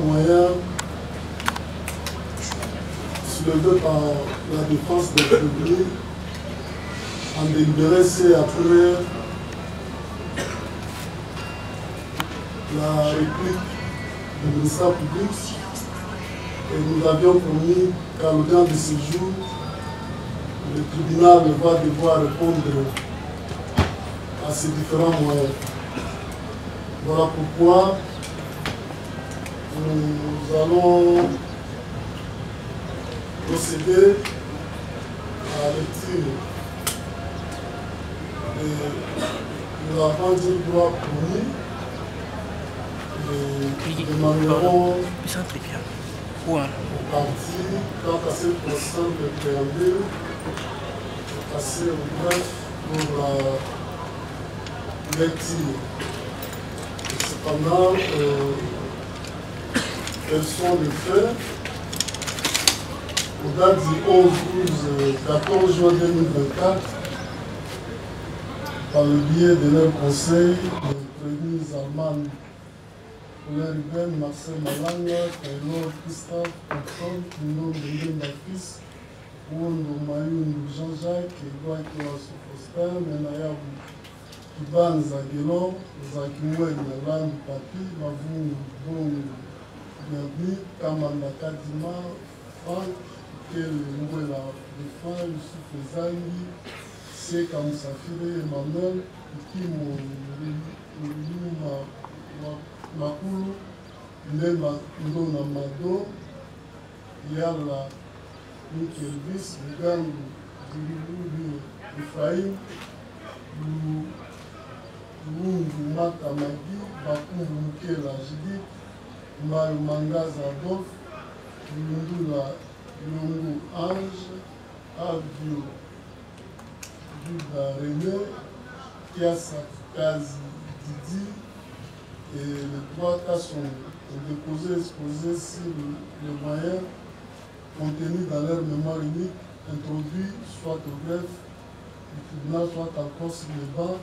moyens soulevés par la défense des prévenus en délibéré, c'est après la réplique du ministère public et nous avions promis qu'à l'audience de ce jour, le tribunal va devoir répondre à ces différents moyens. Voilà pourquoi nous allons procéder à la lecture de la vente du droit promis. Nous demanderons au parti, quant à cette procédure de préambule, de passer au bref pour la lecture. Cependant, quels sont les faits? Au date du 14 juin 2024, par le biais de leur conseil, les prévenus Armand Ruben, Marcel Malanga, Taylor, Christophe, Antoine, Pino, Bende, Baptiste, Wondo, Mayundu, Jean-Jacques, Edouard, Kiwasu, Faustin, Menaya, Kiban, Zagelo, Zakimwe, Nalan, Papi, Mavou, Bon, Bienvenue, Kamanda, Kadima, Franck, Kel, Mwela, Defan, Youssouf, Zangi, Seka, Moussafire, Emmanuel, Kimo, Luma, Makulu, Ndema, Ndona Mado, Yala, Elvis, Lugangu, Zulu, Ephraim, Lungu, Mata, Magi, Bakumbu, Mukela, Judith, Mayu, Mangaza, Adolphe, Lundula, Lungu, Ange, Abio, Duda, René, Kiasa, Kazi, Didi, et les trois cas sont déposés, exposés sur le moyen contenu dans leur mémoire unique, introduit soit au greffe du tribunal, soit encore sur les bancs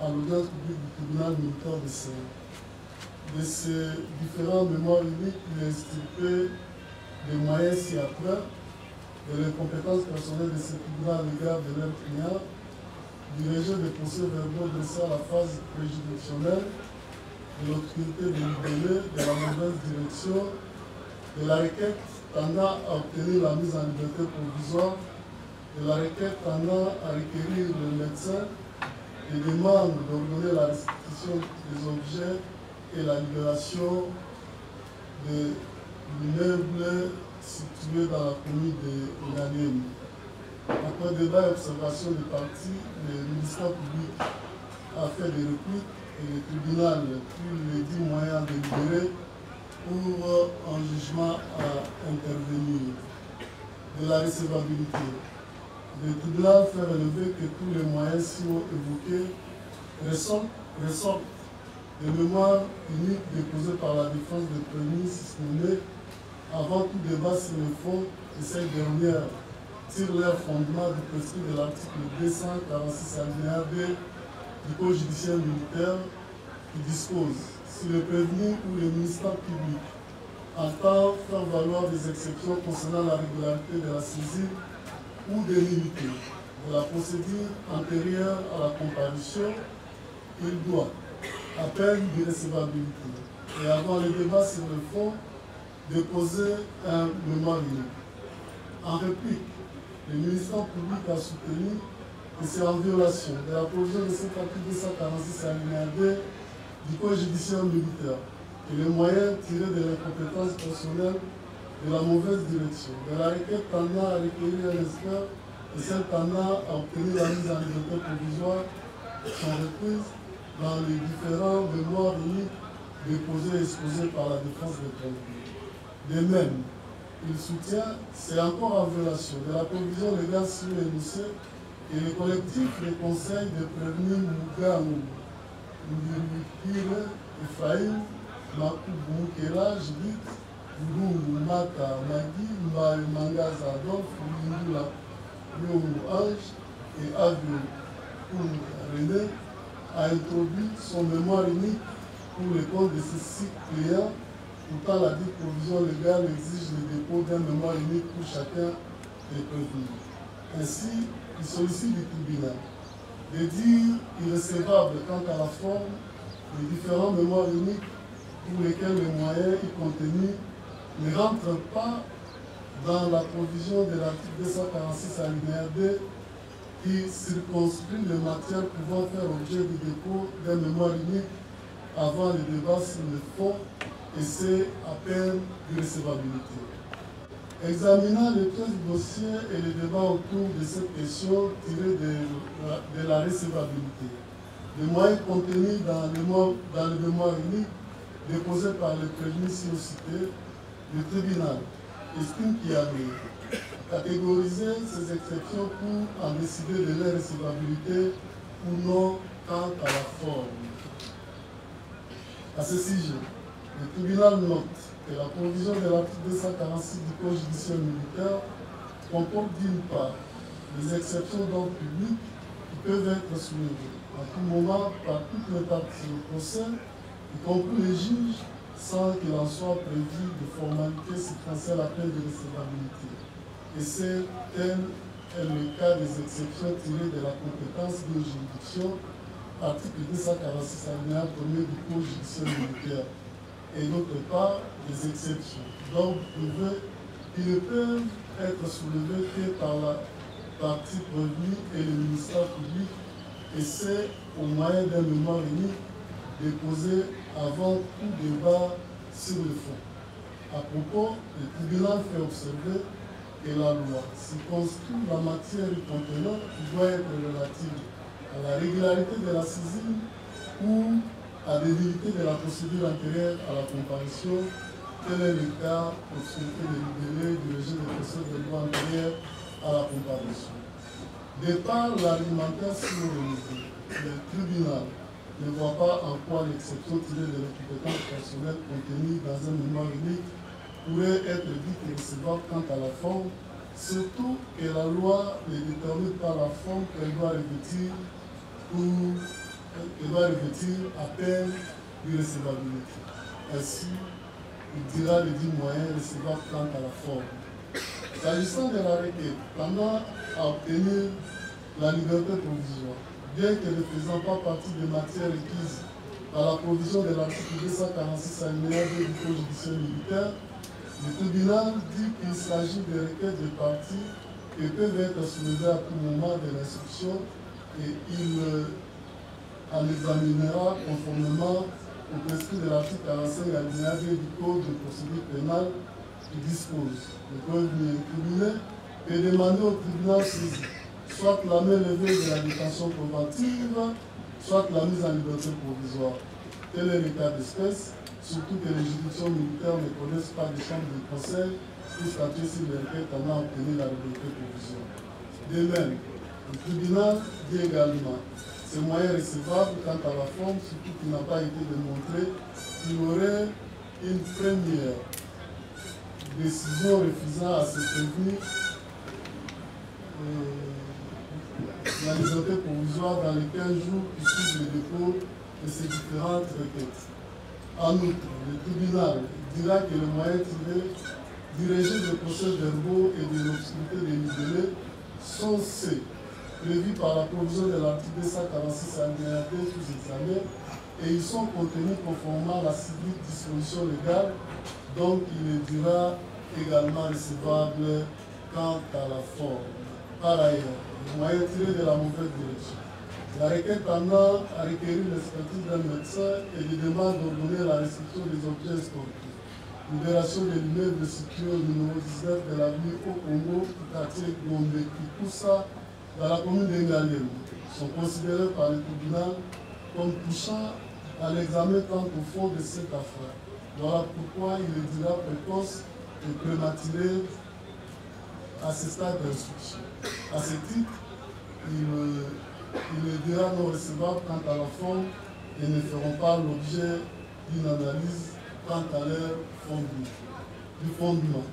à l'audience publique du tribunal militaire de Seine. De ces différentes mémoires uniques, il est extirpé des moyens ci-après, de l'incompétence personnelle de ce tribunal à l'égard de leur client, du rejet des procès-verbaux dressés à la phase préjudicielle, de l'autorité délibérée, de la mauvaise direction, de la requête tendant à obtenir la mise en liberté provisoire, de la requête tendant à requérir le médecin, des demandes d'ordonner la restitution des objets et la libération de l'immeuble situé dans la commune de Naniemi. Après débat et observation des parties, le ministère public a fait des répliques et le tribunal pris les 10 moyens délibérés pour un jugement à intervenir. De la recevabilité. Le tribunal fait relever que tous les moyens si haut évoqués ressortent des mémoires uniques déposées par la défense des prévenus suspendus avant tout débat sur le fond et cette dernière tire leur fondement du prescrit de l'article 246 alinéa B du Code judiciaire militaire qui dispose si le prévenu ou le ministère public entend faire valoir des exceptions concernant la régularité de la saisie ou des nullité de la procédure antérieure à la comparution, il doit, à peine d'irrécevabilité et avant le débat sur le fond, déposer un mémoire unique. En réplique, le ministère public a soutenu que c'est en violation de la provision de cet article 246 alinéa 2 du Code judiciaire militaire et les moyens tirés de l'incompétence personnelle, de la mauvaise direction, de la requête tendant à requérir un expert et celle tendant à obtenir la mise en liberté provisoire sont reprises dans les différents mémoires uniques déposés et exposés par la défense des prévenus. De même, il soutient, c'est encore en violation de la provision légale sur l'énoncé et le collectif des conseils des prévenus Mugamu, Mbirikire, Ephraim, Makubu Mukela, Judith, Lungu, Mata, Magi, Mbaye, Mangaza, Adolphe, Lindula, Lungu, Ange et Avio René a introduit son mémoire unique pour le compte de ses 6 clients Pourtant, la dite provision légale exige le dépôt d'un mémoire unique pour chacun des prévenus. Ainsi, il sollicite du tribunal de dire irrécevable quant à la forme des différents mémoires uniques pour lesquels les moyens y contenus ne rentrent pas dans la provision de l'article 246 alinéa 2 qui circonscrit les matières pouvant faire objet du dépôt d'un mémoire unique avant le débat sur le fond et c'est à peine d'irrécevabilité. Examinant les pièces du dossier et les débats autour de cette question tirée de la recevabilité, les moyens contenus dans le mémoire unique déposé par les prévenus ci-cités, le tribunal estime qu'il y a lieu catégoriser ces exceptions pour en décider de leur recevabilité ou non quant à la forme. À ce sujet, le tribunal note que la provision de l'article 246 du Code judiciaire militaire comporte d'une part les exceptions d'ordre public qui peuvent être soulevées à tout moment par toutes les parties au procès, y compris les juges, sans qu'il en soit prévu de formalité substantielle à peine de recevabilité. Et c'est tel est le cas des exceptions tirées de la compétence de juridiction, article 246 alinéa 1er du Code judiciaire militaire, et d'autre part des exceptions d'ordre privé qui ne peuvent être soulevées que par la partie prévenue et le ministère public, et c'est au moyen d'un mémoire unique déposé avant tout débat sur le fond. À propos, le tribunal fait observer que la loi circonscrit la matière y contenant qui doit être relative à la régularité de la saisine ou à l'utilité de la procédure antérieure à la comparution, tel est le cas pour souhaiter le libellé du régime de procédure de loi antérieure à la comparution. De par l'argumentation renouvelée, le tribunal ne voit pas en quoi l'exception tirée de la compétence personnelle contenue dans un mémoire unique pourrait être dite recevable quant à la forme, surtout que la loi ne détermine pas la forme qu'elle doit revêtir à peine d'irrécevabilité. Ainsi, il dira les 10 moyens recevables quant à la forme. S'agissant de la requête, pendant à obtenir la liberté provisoire, bien que ne faisant pas partie des matières requises par la provision de l'article 246 alinéa 2 du Code judiciaire militaire, le tribunal dit qu'il s'agit de requêtes de parties qui peuvent être soulevées à tout moment de l'instruction et il en examinera conformément au prescrit de l'article 45 alinéa 2 du Code de procédure pénale qui dispose. Le prévenu incriminé peut demander au tribunal saisi soit la main levée de la détention probative, soit la mise en liberté provisoire. Tel est le cas d'espèce, surtout que les juridictions militaires ne connaissent pas de chambre de conseil pour statuer sur les requêtes tendant à obtenir la liberté provisoire. De même, le tribunal dit également ces moyens recevables quant à la forme, surtout qu'il n'a pas été démontré qu'il y aurait une première décision refusant à se prévenir la liberté provisoire dans les 15 jours qui suivent le dépôt de ces différentes requêtes. En outre, le tribunal dira que les moyens tirés du régime de procès verbaux et de l'obscurité des libellés sont ceux prévus par la provision de l'article 246 alinéa 2 sous examen et ils sont contenus conformément à la civile disposition légale, donc il est dira également recevable quant à la forme. Par ailleurs, les moyens tirés de la mauvaise direction. La requête tendant à requérir l'expertise d'un médecin et des demandes d'ordonner la restriction des objets sportifs. Libération de l'immeuble situé au numéro 19 de l'avenue au Congo, quartier Gombe, Kikusa, dans la commune d'Engalem, sont considérés par le tribunal comme touchant à l'examen quant au fond de cette affaire. Voilà pourquoi il est dira précoce et prématuré à ce stade d'instruction. À ce titre, il est dira non recevable quant à la forme et ne feront pas l'objet d'une analyse quant à leur fondement.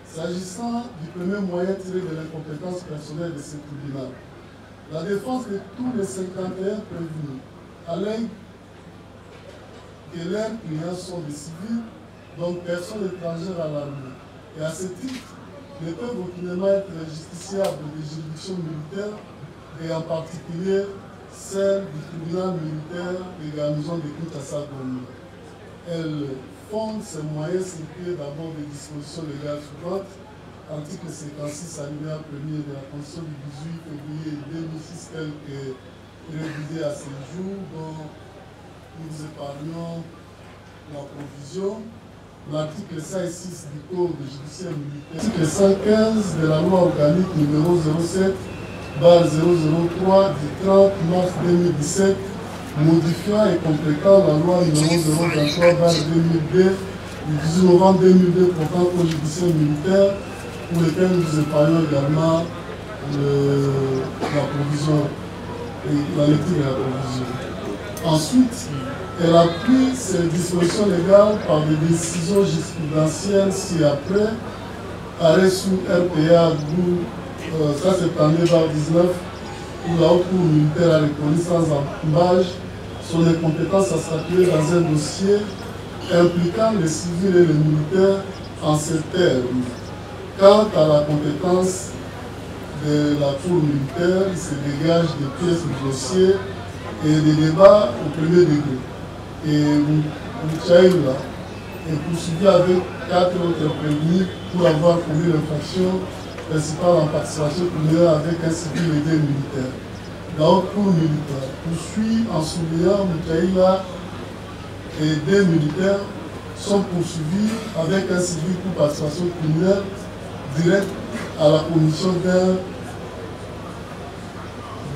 S'agissant du premier moyen tiré de l'incompétence personnelle de ce tribunal, la défense de tous les 51 prévenus allègue que leurs clients sont des civils donc personne étrangère à l'armée. Et à ce titre, ne peuvent aucunement être justiciables des juridictions militaires et en particulier celle du tribunal militaire de garnison de Kinshasa-Gombe. Elle fonde ses moyens sur d'abord des dispositions légales suivantes. Article 56 alinéa 1er de la Constitution du 18 février 2006 telle que révisée à ce jour, dont nous épargnons la provision. L'article 106 du Code judiciaire militaire, l'article 115 de la loi organique numéro 07/003 du 30 mars 2017, modifiant et complétant la loi numéro 023/2002 du 18 novembre 2002 portant Code judiciaire militaire, pour lequel nous épargnons également la provision et la lecture de la provision. Ensuite, elle appuie ces dispositions légales par des décisions jurisprudentielles ci-après, arrêt sous RPA, ça c'est en 2019, où la Haute Cour militaire a reconnu sans embâche son incompétence à statuer dans un dossier impliquant les civils et les militaires en ces termes. Quant à la compétence de la Cour militaire, il se dégage des pièces du dossier et des débats au premier degré. Et Mouchaïla est poursuivi avec 4 autres prévenus pour avoir commis l'infraction principale en participation criminelle avec un civil et des militaires. La Haute Cour militaire poursuit en soulignant Mouchaïla et des militaires sont poursuivis avec un civil pour participation criminelle direct à la commission d'un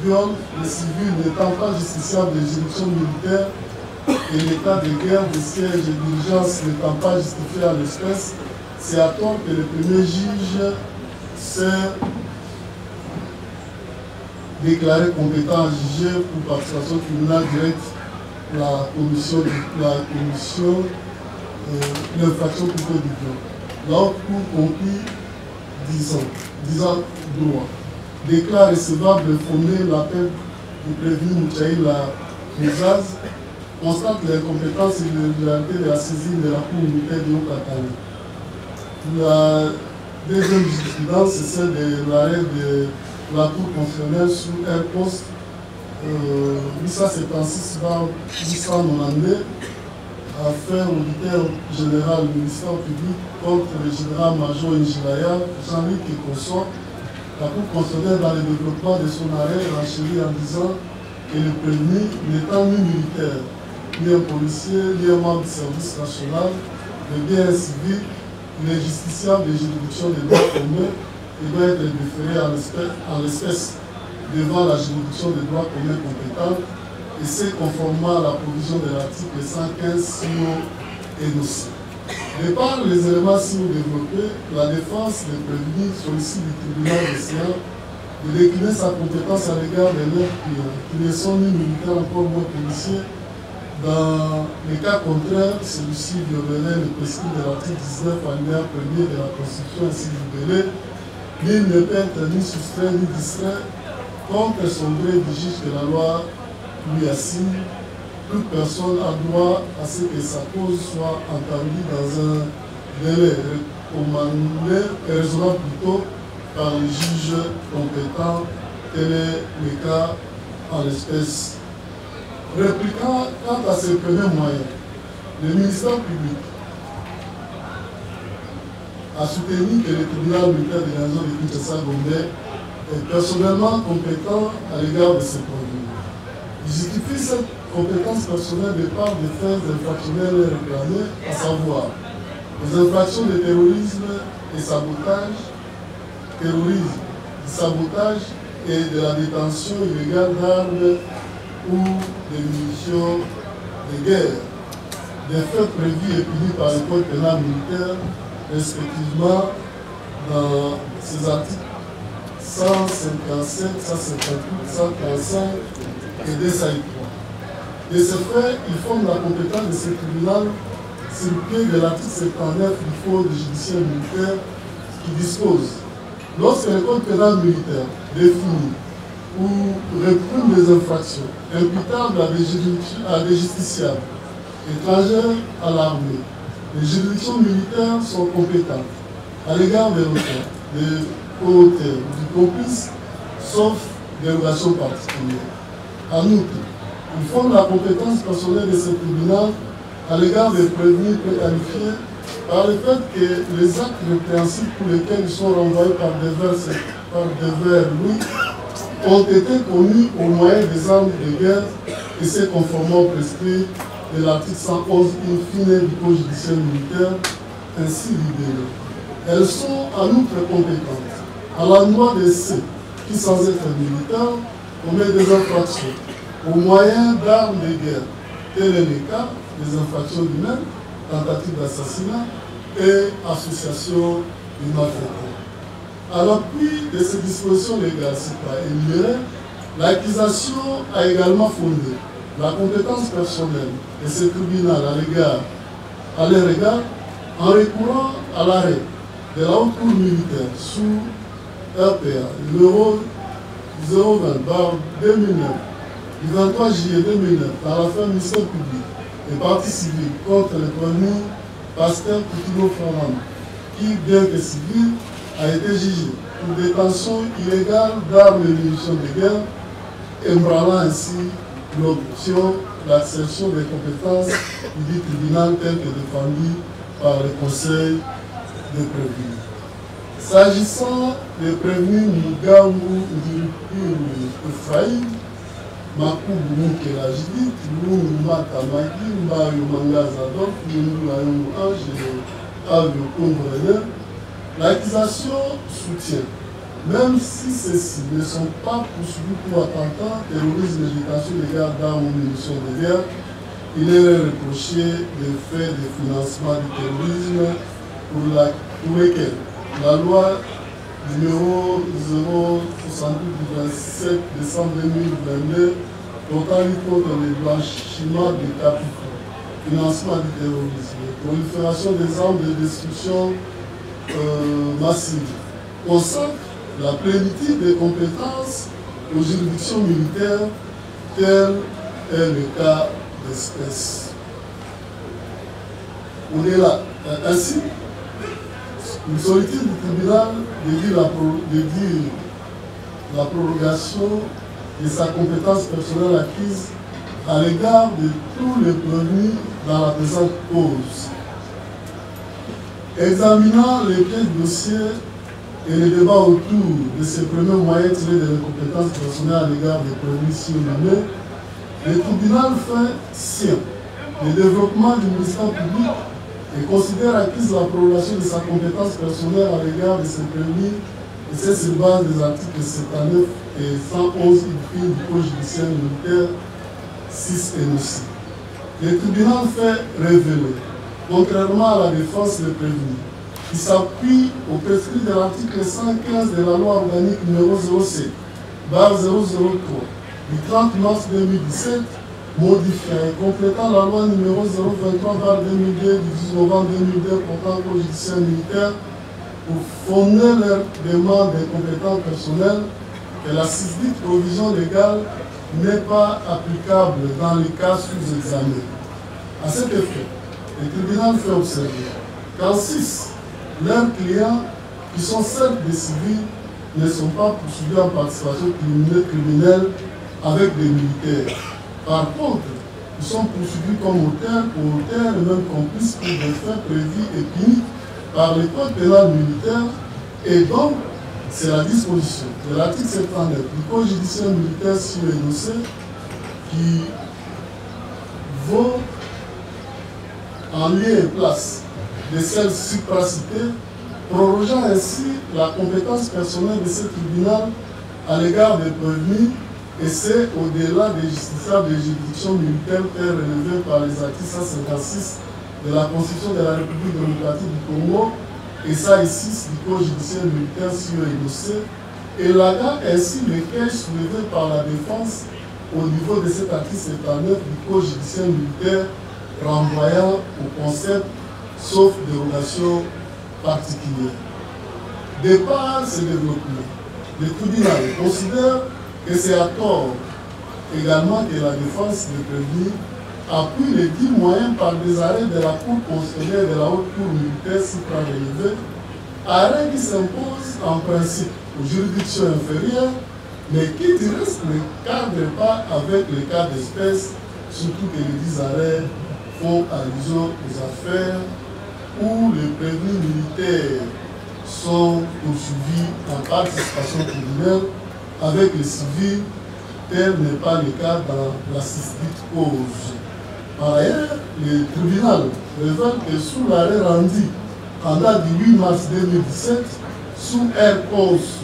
viol, les civils n'étant pas justiciables des juridictions militaires et l'état de guerre, de siège et d'urgence n'étant pas justifié à l'espèce, c'est à tort que le premier juge s'est déclaré compétent à juger pour participation criminelle directe la commission l'infraction plutôt du viol. La Haute Cour conclut 10 ans droit. Déclare recevable et fondé l'appel du prévenu Mouchaïla Mouzaz, constate l'incompétence et l'irrégularité de la saisine de la Cour militaire de Haut-Katanga. La deuxième jurisprudence, c'est celle de l'arrêt de la Cour constitutionnelle sous un poste 876/892 à faire auditeur général du ministère public contre le général-major Njilaya, Jean-Luc et consort. La Cour constitutionnelle, dans le développement de son arrêt, renchérit en disant que le prévenu, n'étant ni militaire, ni un policier, ni un membre du service national, mais bien un civil, il est justiciable des juridictions des droits communs et doit être déféré en l'espèce devant la juridiction des droits communs compétente, et c'est conformément à la provision de l'article 115 SIO énoncé. De par les éléments SIO développés, la défense des prévenus sollicite du tribunal de Séance de décliner sa compétence à l'égard des leurs clients, qui ne sont ni militaires, encore moins policiers. Dans les cas contraires, celui-ci violerait le prescrit de l'article 19 alinéa 1er de la Constitution ainsi libellé. Nul ne peut être ni soustrait ni distrait contre son gré du juge que la loi lui assigne. Toute personne a droit à ce que sa cause soit entendue dans un délai recommandé et raisonnable plutôt par le juge compétent. Tel est le cas en l'espèce. Répliquant quant à ces premiers moyens, le ministère public a soutenu que le tribunal militaire de garnison de Kinshasa-Gombe est personnellement compétent à l'égard de ces produits. Il justifie cette compétence personnelle de part des faits infractionnels réclamés, à savoir les infractions de terrorisme et sabotage, et de la détention illégale d'armes ou des munitions de guerre, des faits prévus et punis par le code pénal militaire, respectivement dans ces articles 157, 158, 135 et 203. De ce fait, il forme la compétence de ce tribunal sur le pied de l'article 79 du Code judiciaire militaire qui dispose, lorsque le code pénal militaire définit ou réprime des infractions imputables à des justiciables étrangers à l'armée les juridictions militaires sont compétentes à l'égard des auteurs, des co-auteurs, du complice, sauf dérogation particulière. En outre, ils fondent la compétence personnelle de ce tribunal à l'égard des prévenus préqualifiés par le fait que les actes répréhensibles pour lesquels ils sont renvoyés par divers louis ont été commis au moyen des armes de guerre et c'est conformément au prescrit de l'article 111 in fine du Code judiciaire militaire ainsi libéré. Elles sont en outre compétentes à la loi de ceux qui, sans être militaires, commettent des infractions au moyen d'armes de guerre, tel est le cas des infractions humaines, tentative d'assassinat et association de malfaiteurs. À l'appui de ces dispositions légales énumérées, l'accusation a également fondé la compétence personnelle de ce tribunal à leur égard en recourant à l'arrêt de la haute cour militaire sous RPA numéro 020/2009 du 23 juillet 2009 par l'affaire ministère public et partie civile contre le premier Pasteur Coutinho Farman, qui, bien que civil, a été jugé pour détention illégale d'armes et munitions de guerre, ébranlant ainsi l'option d'acception des compétences du tribunal tel que défendu par le Conseil des prévenus. S'agissant des prévenus Mugambu Ndiripiru Ephraïm, Makubu Mukela Judith, Lungu Matamaki, Mbayo Mangaza Adolphe, Lungu Ayongu Ange et Avio Kongrener, l'accusation soutient, même si ceux-ci ne sont pas poursuivis pour attentat, terrorisme et détention légale d'armes ou munitions de guerre, il est reproché des faits de financement du terrorisme pour lesquels la loi numéro 072 du 27 décembre 2022 portant lutte contre le blanchiment des capitaux, financement du terrorisme, prolifération des armes de destruction massive, consacre la plénitude des compétences aux juridictions militaires, tel est le cas d'espèce. On est là. Ainsi, une sollicite du tribunal de dire la prorogation de sa compétence personnelle acquise à l'égard de tous les prévenus dans la présente cause. Examinant les pièces de dossier et les débats autour de ces premiers moyens tirés de la compétence personnelle à l'égard des prévenus surnommés, le tribunal fait sien le développement du ministère public et considère acquise la prolongation de sa compétence personnelle à l'égard de ses prévenus, et c'est sur base des articles 79 et 111 du Code judiciaire militaire 6 et 9. Le tribunal fait révéler, contrairement à la défense des prévenus, qui s'appuie au prescrit de l'article 115 de la loi organique numéro 07/003 du 30 mars 2017, modifiant et complétant la loi numéro 023/2002 du 10 novembre 2002 portant au judiciaire militaire pour fonder leur demande de compétences personnelles que la susdite provision légale n'est pas applicable dans les cas sous-examinés. À cet effet, le tribunal fait observer qu'en 6, leurs clients, qui sont certes des civils, ne sont pas poursuivis en participation criminelle avec des militaires. Par contre, ils sont poursuivis comme auteurs et même complices pour des faits prévus et punis par le code pénal militaire. Et donc, c'est la disposition de l'article 79 du Code judiciaire militaire sur les dossiers qui vaut en lieu et place de celles supracitées, prorogeant ainsi la compétence personnelle de ce tribunal à l'égard des prévenus, et c'est au-delà des justiciables des juridictions militaires relevées par les articles 156 de la Constitution de la République démocratique du Congo et ça ici du Code judiciaire militaire sur les dossiers, et là ainsi les cas soulevés par la défense au niveau de cet article 79 du Code judiciaire militaire renvoyant au concept sauf dérogation particulière. De par ce développement, le tribunal considère que c'est à tort également que la défense des prévenus appuie les 10 moyens par des arrêts de la Cour constitutionnelle et de la Haute Cour militaire suprarélevée, arrêts qui s'imposent en principe aux juridictions inférieures, mais qui du reste ne cadrent pas avec les cas d'espèce, surtout que les 10 arrêts font allusion aux affaires où les prévenus militaires sont poursuivis en participation criminelle avec les civils, tel n'est pas le cas dans la susdite cause. Par ailleurs, le tribunal révèle que sous l'arrêt rendu en date du 8 mars 2017, sous R-Cause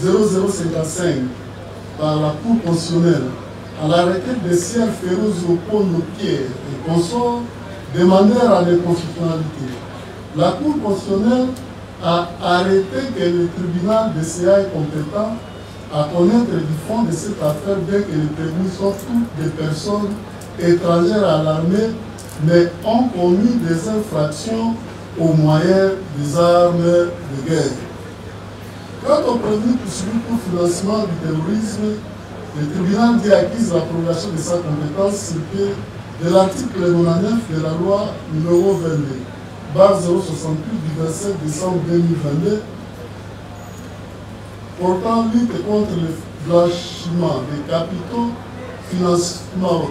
0055 par la Cour constitutionnelle, à la requête des sieurs Féroz Léopold Noquier et consorts demandèrent à l'inconstitutionnalité. La Cour constitutionnelle a arrêté que le tribunal de CA est compétent à connaître du fond de cette affaire, bien que les prévenus soient toutes des personnes étrangères à l'armée, mais ont commis des infractions aux moyens des armes de guerre. Quant aux prévenus poursuivis pour financement du terrorisme, le tribunal dit acquise la prolongation de sa compétence sur pied de l'article 99 de la loi numéro 22, barre 068 du 27 décembre 2022, portant lutte contre le blanchiment des capitaux, financement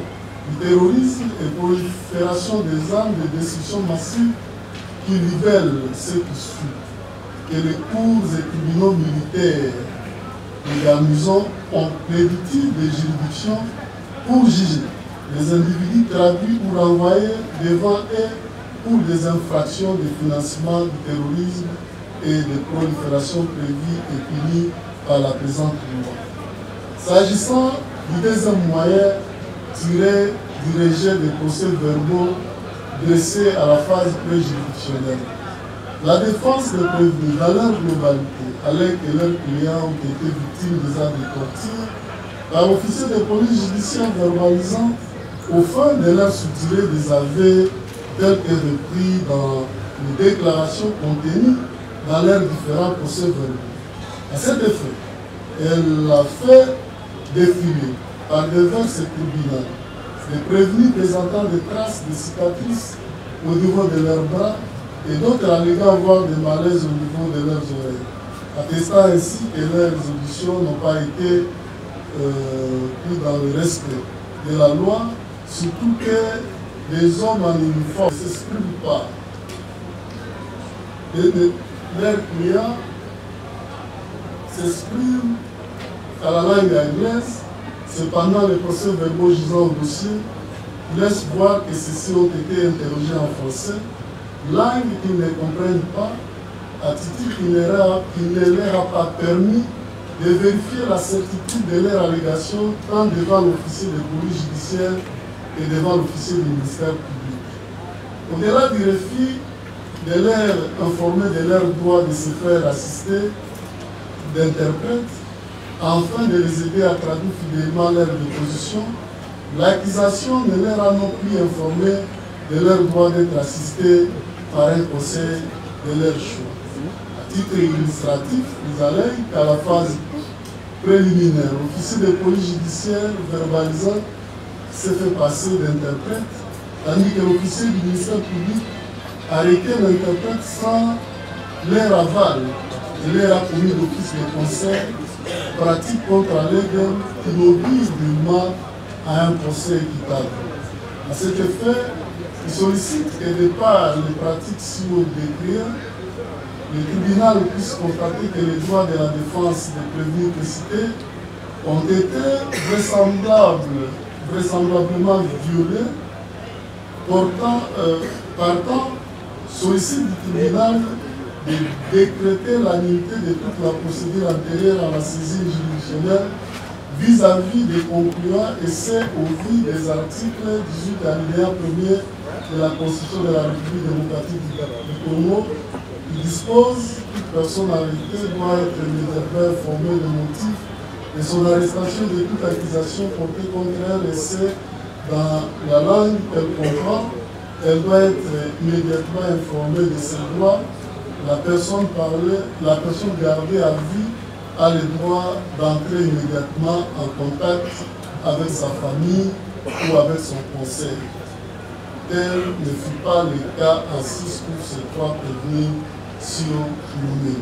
du terrorisme et prolifération des armes de destruction massive qui révèlent ce qui suit, que les cours et tribunaux militaires et garnisons ont plénitude de juridiction pour juger les individus traduits ou renvoyés devant eux pour des infractions de financement du terrorisme et de prolifération prévues et punies par la présente loi. S'agissant du deuxième moyen tiré du rejet des procès-verbaux dressés à la phase préjuridictionnelle, la défense des prévenus dans leur globalité, alors que leurs clients ont été victimes des actes de torture, par officier de police judiciaire verbalisant au fin de leur soutirer des aveux tels que repris dans les déclarations contenues dans leurs différents procès-verbaux. À cet effet, elle a fait défiler par devers ce tribunal des prévenus présentant des traces de cicatrices au niveau de leurs bras et d'autres alléguant avoir des malaises au niveau de leurs oreilles, attestant ainsi que leurs auditions n'ont pas été prises dans le respect de la loi, surtout que les hommes en uniforme ne s'expriment pas. Et leurs clients s'expriment à la langue anglaise. Cependant, les procès-verbaux gisant au dossier laissent voir que ceux-ci ont été interrogés en français, langue qu'ils ne comprennent pas, attitude qui ne leur a pas permis de vérifier la certitude de leur allégation tant devant l'officier de police judiciaire et devant l'officier du ministère public. Au-delà du refus de leur informer de leur droit de se faire assister d'interprètes, afin de les aider à traduire fidèlement leur déposition, l'accusation ne leur a non plus informé de leur droit d'être assistés par un conseil de leur choix. À titre illustratif, ils allèguent qu'à la phase préliminaire, l'officier de police judiciaire verbalisant s'est fait passer d'interprète, tandis que l'officier du ministère public a arrêté l'interprète sans leur aval et leur a commis d'office de conseil pratique contre la légale qui n'oblige nullement à un procès équitable. À cet effet, il sollicite que de par les pratiques si haut décrites, le tribunal puisse constater que les droits de la défense des prévenus précités ont été vraisemblablement violés, partant sollicite du tribunal de décréter la nullité de toute la procédure antérieure à la saisie juridictionnelle vis-à-vis des concluants et c'est au vu des articles 18 alinéa 1er de la Constitution de la République démocratique du Congo qui dispose que toute personne arrêtée doit être immédiatement informée des motifs de son arrestation de toute accusation portée contre elle et c'est dans la langue qu'elle comprend. Elle doit être immédiatement informée de ses droits. La personne gardée à vue a le droit d'entrer immédiatement en contact avec sa famille ou avec son conseil. Tel ne fut pas le cas en 6 pour ces 3 prévenus surnommés.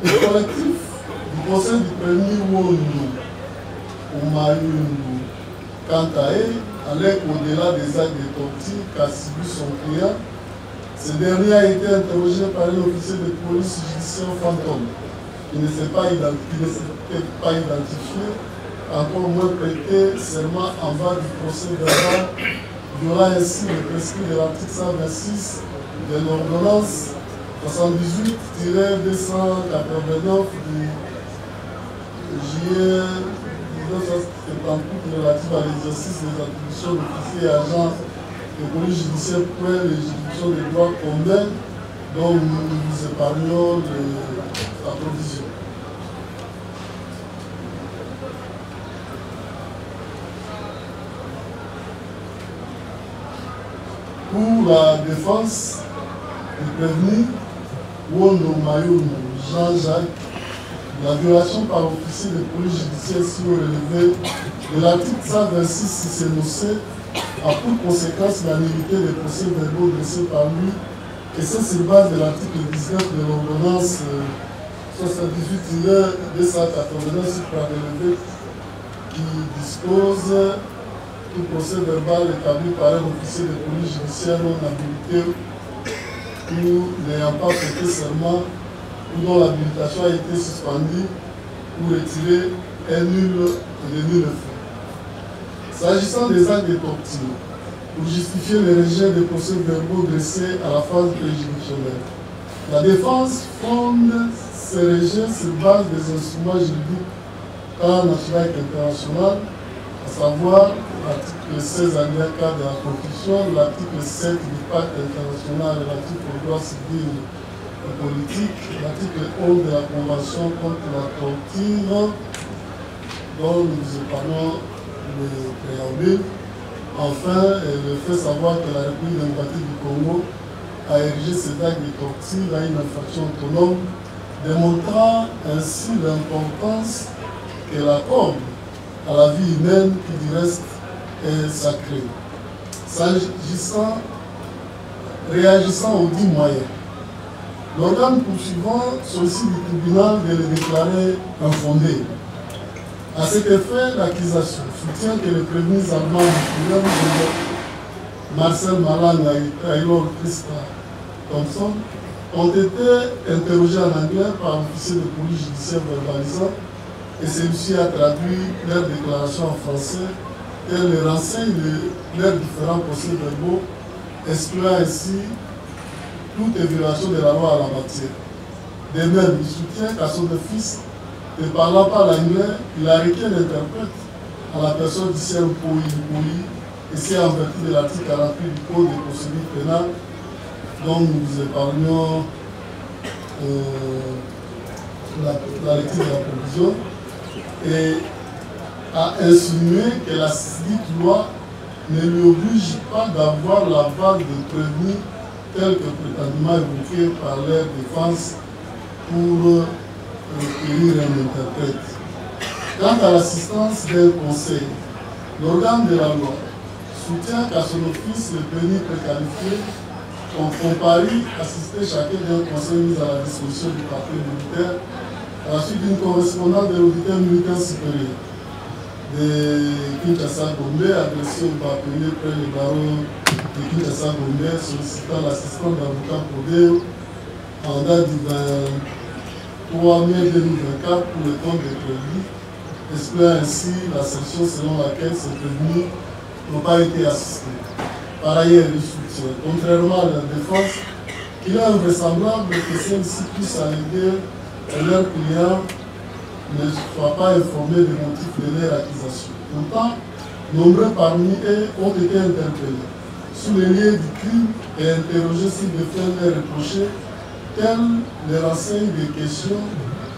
Le collectif du conseil du prévenu Wondo Omayungu, quant à elle, allait au-delà des actes de torture qu'a subi son client. Ce dernier a été interrogé par un officier de police judiciaire fantôme qui ne s'était pas identifié, encore moins prêté serment en bas du procès verbal, violant ainsi le prescrit de l'article 126 de l'ordonnance 78-289 du juillet 1978 relative à l'exercice des attributions d'officiers et agents de police judiciaire pour les juridictions de droit commun dont nous vous épargnons la provision. Pour la défense du prévenu Wondo Mayungu Jean-Jacques, la violation par l'officier de police judiciaire si relevé de l'article 126 CCNOC a pour conséquence la nullité des procès verbaux dressés par lui, et c'est sur base de l'article 19 de l'ordonnance 78-289 suprarelevé qui dispose tout procès verbal établi par un officier de police judiciaire non habilité ou n'ayant pas prêté serment ou dont l'habilitation a été suspendue ou retirée est nulle et de nulle fait. S'agissant des actes de torture, pour justifier le rejet des procès verbaux dressés à la phase préjudicielle, la défense fonde ses rejets sur base des instruments juridiques tant national qu'international, à savoir l'article 16 alinéa 4 de la Constitution, l'article 7 du Pacte international relatif aux droits civils et politiques, l'article 11 de la Convention contre la torture, dont nous épargnons le préambule. Enfin, le fait savoir que la République démocratique du Congo a érigé cet acte de torture à une infraction autonome, démontrant ainsi l'importance qu'elle accorde à la vie humaine qui du reste est sacrée. Réagissant aux 10 moyens, l'organe poursuivant sollicite du tribunal de le déclarer infondé. À cet effet, l'accusation soutient que les prévenus allemands Marcel Malang et Taylor Christa Thompson ont été interrogés en anglais par l'officier de police judiciaire verbalisant et celui-ci a traduit leur déclaration en français et les renseigne leurs différents procès verbaux, excluant ainsi toute violation de la loi à la matière. De même, il soutient qu'à son office, ne parlant pas l'anglais, il a requis un interprète à la personne d'ici un pays, et c'est en vertu de l'article 48 du Code de procédure pénale dont nous vous épargnons la lecture de la provision, et a insinué que la dite loi ne lui oblige pas d'avoir l'aval de prévenus tel que prétendument évoqué par leur défense pour recueillir un interprète. Quant à l'assistance d'un conseil, l'organe de la loi soutient qu'à son office, le prévenu préqualifié ont comparu assister chacun d'un conseil mis à la disposition du parquet militaire à la suite d'une correspondance de l'auditeur militaire supérieur de Kinshasa-Gombe adressée au bâtonnier près le barreau de Kinshasa-Gombe sollicitant l'assistance d'avocat Prodeo en date du 23 mai 2024 pour le compte des prévenus, expliquant ainsi la section selon laquelle ces prévenus n'ont pas été assistés. Par ailleurs, il soutient, contrairement à la défense, qu'il est invraisemblable que celle-ci puisse alléguer que leurs clients ne soient pas informés des motifs de leur accusation. Pourtant, nombreux parmi eux ont été interpellés, soulignés du crime et interrogés sur les faits leur reprochés, tels les renseignent des questions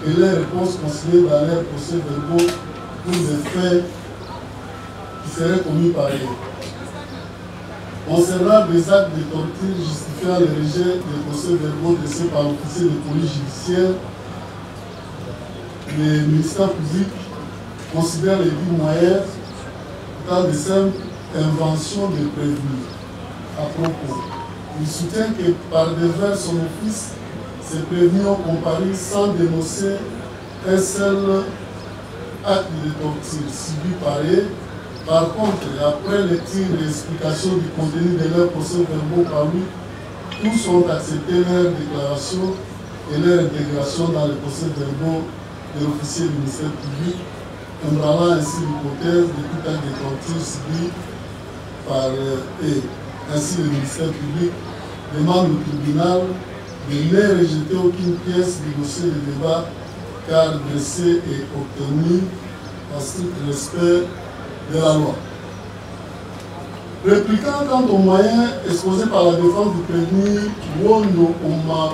et les réponses consignées dans leurs procès verbaux pour des faits qui seraient commis par eux. Concernant des actes de torture justifiant le rejet des procès verbaux dressés par l'officier de police judiciaire, le ministère public considère les 10 moyens tant de simples invention de prévenus. À propos, il soutient que par devers son office, ces prévenus ont comparu sans dénoncer un seul acte de torture subi par eux. Par contre, après lecture et explication du contenu de leurs procès-verbaux par lui, tous ont accepté leur déclaration et leur intégration dans les procès-verbaux de l'officier du ministère public, ébranlant ainsi l'hypothèse de tout acte de torture subi par eux. Ainsi, le ministère public demande au tribunal de ne rejeter aucune pièce du dossier de débat car dressé et obtenu en strict respect de la loi. Répliquant quant aux moyens exposés par la défense du prévenu Wondo Oma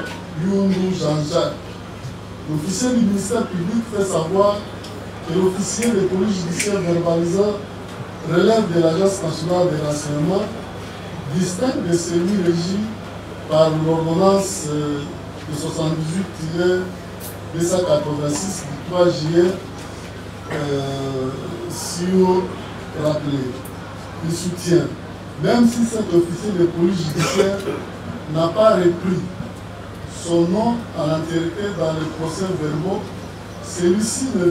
Yundu Jean-Jacques, l'officier du ministère public fait savoir que l'officier de police judiciaire verbalisant relève de l'Agence nationale des renseignements, distinct de celui régi par l'ordonnance de 78-286 du 3 juillet sur rappelé. Il soutient, même si cet officier de police judiciaire n'a pas repris son nom à l'antériorité dans les procès-verbaux, celui-ci ne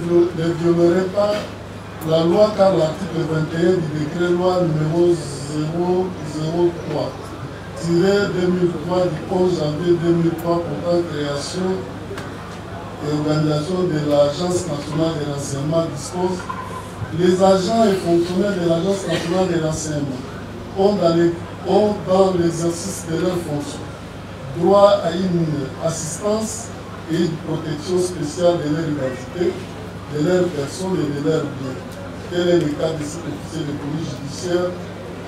violerait pas la loi car l'article 21 du décret loi numéro 003-2003 du 11 janvier 2003 portant création et organisation de l'Agence nationale des renseignements dispose: les agents et fonctionnaires de l'Agence nationale des renseignements ont dans l'exercice de leurs fonctions droit à une assistance et une protection spéciale de leur identité, de leur personne et de leurs biens. Tel est le cas de cet officier de police judiciaire.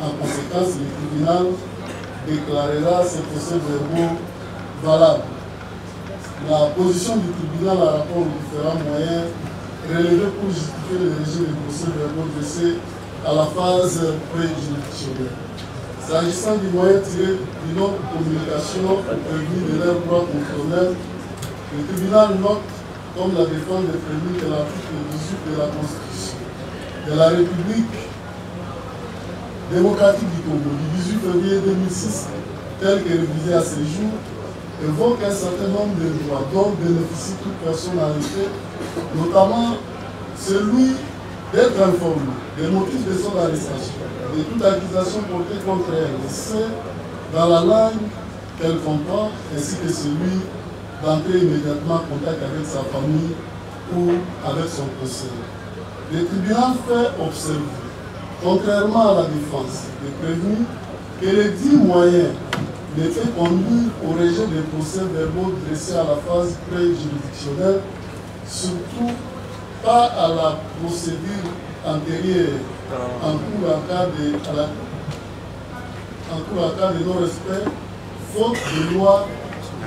En conséquence, le tribunal déclarera ces procès-verbaux valables. La position du tribunal à rapport aux différents moyens relevés pour justifier le régime des procès-verbaux dressés à la phase pré-juridictionnelle. S'agissant du moyen tiré d'une autre communication prévenue de leurs droits constitutionnels, le tribunal note, comme la défense des prévenus de l'article 18 de la Constitution de la République démocratique du Congo du 18 février 2006, tel que révisé à ce jour, évoque un certain nombre de droits dont bénéficie toute personne arrêtée, notamment celui d'être informé des motifs de son arrestation, de toute accusation portée contre elle, et c'est dans la langue qu'elle comprend, ainsi que celui d'entrer immédiatement en contact avec sa famille ou avec son conseiller. Le tribunal fait observer, contrairement à la défense des prévenus, que les 10 moyens n'étaient conduits au rejet des procès-verbaux dressés à la phase pré-juridictionnelle, surtout pas à la procédure antérieure en cours en cas de non-respect, faute de loi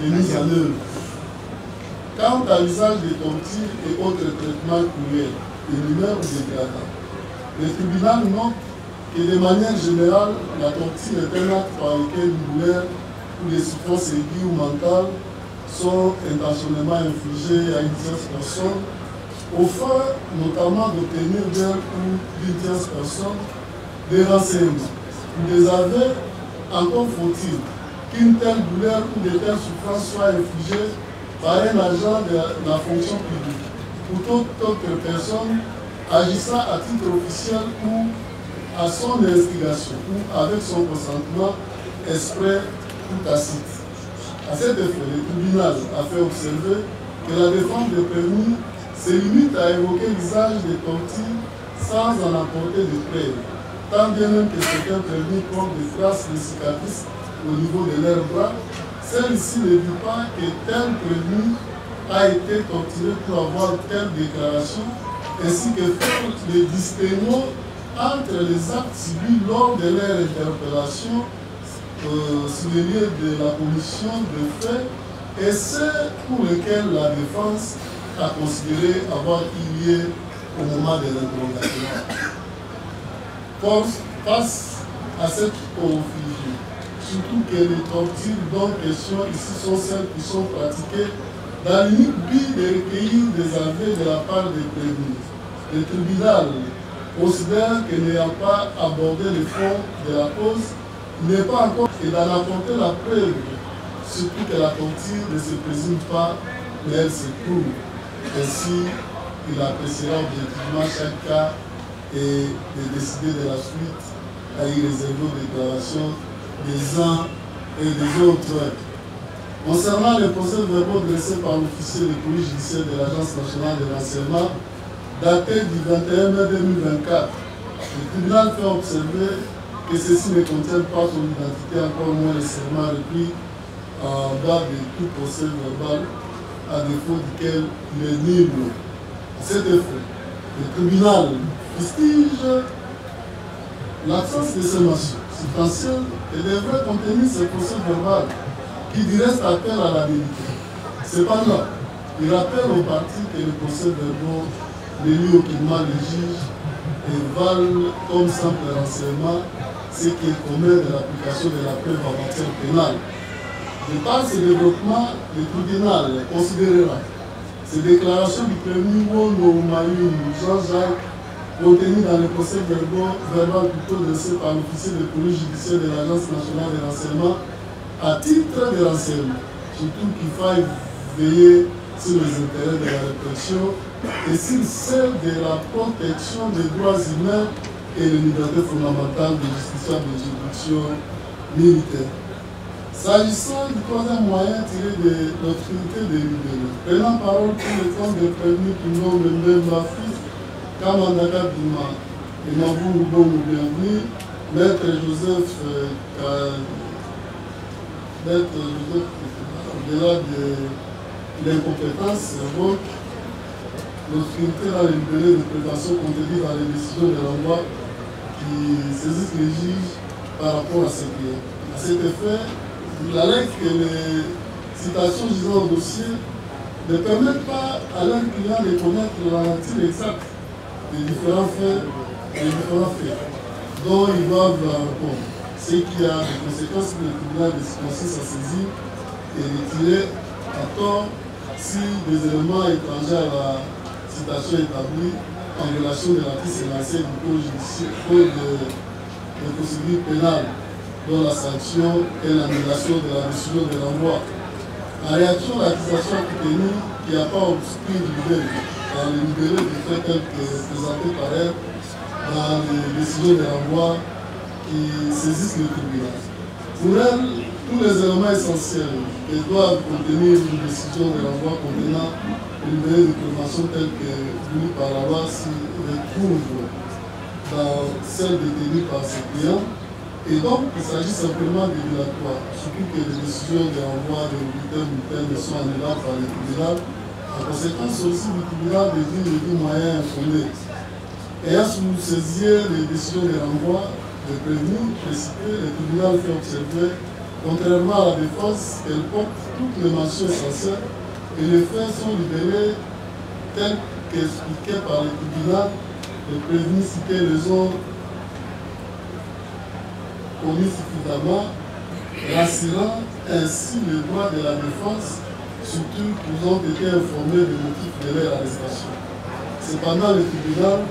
de mise en œuvre. Quant à l'usage des tortures et autres traitements cruels, inhumains ou dégradants, le tribunal note que de manière générale, la torture est un acte par lequel une douleur ou des souffrances aiguës ou mentales sont intentionnellement infligées à une tierce personne, au fin notamment d'obtenir d'elle ou d'une tierce personne des renseignements ou des aveux. Encore faut-il qu'une telle douleur ou de telles souffrances soient infligées par un agent de la fonction publique ou toute autre personne agissant à titre officiel ou à son instigation ou avec son consentement exprès ou tacite. À cet effet, le tribunal a fait observer que la défense des prévenus se limite à évoquer l'usage des tortures sans en apporter de preuves, tant bien même que certains prévenus portent des traces de cicatrices au niveau de leurs bras. Celle-ci ne dit pas que tel prévenu a été torturé pour avoir telle déclaration, ainsi que faire le distinguo entre les actes subis lors de leur interpellation sur les lieux de la commission de faits et ceux pour lesquels la défense a considéré avoir eu lieu au moment de l'interrogatoire. Face à cette confusion, surtout que les tortures dont question ici sont celles qui sont pratiquées dans l'unique but de recueillir des aveux de la part des prévenus, le tribunal considère que n'ayant pas abordé le fond de la cause, il n'est pas encore et d'en apporter la preuve, surtout que la torture ne se présume pas, mais elle se prouve. Ainsi, il appréciera objectivement chaque cas et de décider de la suite à y réserver aux déclarations des uns et des autres. Concernant les procès-verbaux dressés par l'officier de police judiciaire de l'Agence nationale de renseignement, daté du 21 mai 2024, le tribunal fait observer que ceci ne contient pas son identité, encore moins le serment repris en bas de tout procès verbal, à défaut duquel il est nul. À cet effet, le tribunal fustige l'absence de ces mentions substantielles et devrait contenir ce procès verbal qui du reste appelle à la vérité. Cependant, il rappelle aux parties que les procès verbaux ne lient aucunement les juges et valent comme simple renseignement ce qui est commun de l'application de la preuve en matière pénale. De par ce développement, le tribunal considérera ces déclarations du prévenu Wono Mayoum Jean-Jacques contenues dans le procès verbal plutôt dressé par l'officier de police judiciaire de l'Agence nationale de renseignement à titre de renseignement, surtout qu'il faille veiller sur les intérêts de la répression et sur celle de la protection des droits humains et les libertés fondamentales des justiciables de juridiction militaire. S'agissant du troisième moyen tiré de l'obscurité des libéraux, prenant parole pour le compte des prévenus qui n'ont le même fils, Kamandaka Bima et Mabou Mbongo bienvenue, Maître Joseph au-delà de l'incompétence, évoque l'obscurité dans les libérés de prévention contenue dans les décisions de l'envoi qui saisissent les juges par rapport à ces clients. À cet effet, il allègue que les citations gisant au dossier ne permettent pas à leurs clients de connaître la nature exacte des différents faits dont ils doivent répondre, ce qui a des conséquences pour le tribunal de circonstances à saisir et retirer à tort si des éléments étrangers à la citation établie en relation de l'article élancé du code de procédure pénale, dont la sanction est l'annulation de la décision de l'envoi. En réaction à l'accusation obtenue qui n'a pas obscurci l'idée dans les libérés de faits tels que présentés par elle dans les décisions de l'envoi qui saisissent le tribunal. Pour elle, tous les éléments essentiels qui doivent contenir une décision de l'envoi contenant une libéré de prévention telle que voulue par la loi s'y retrouve dans celle détenue par ses clients. Et donc, il s'agit simplement de dilatoire, surtout que les décisions de l'envoi des militaires ne sont annullables par le tribunal. En conséquence, aussi le tribunal déduit les moyens infondés. Ayant sous-saisi les décisions de l'envoi des prévenus précités, le tribunal fait observer, contrairement à la défense, qu'elle porte toutes les mentions essentielles et les faits sont libérés tels qu'expliqués par le tribunal. Les prévenus cités les ont commis suffisamment, rassurant ainsi le droit de la défense, surtout qu'ils ont été informés des motifs de leur arrestation. Cependant, le tribunal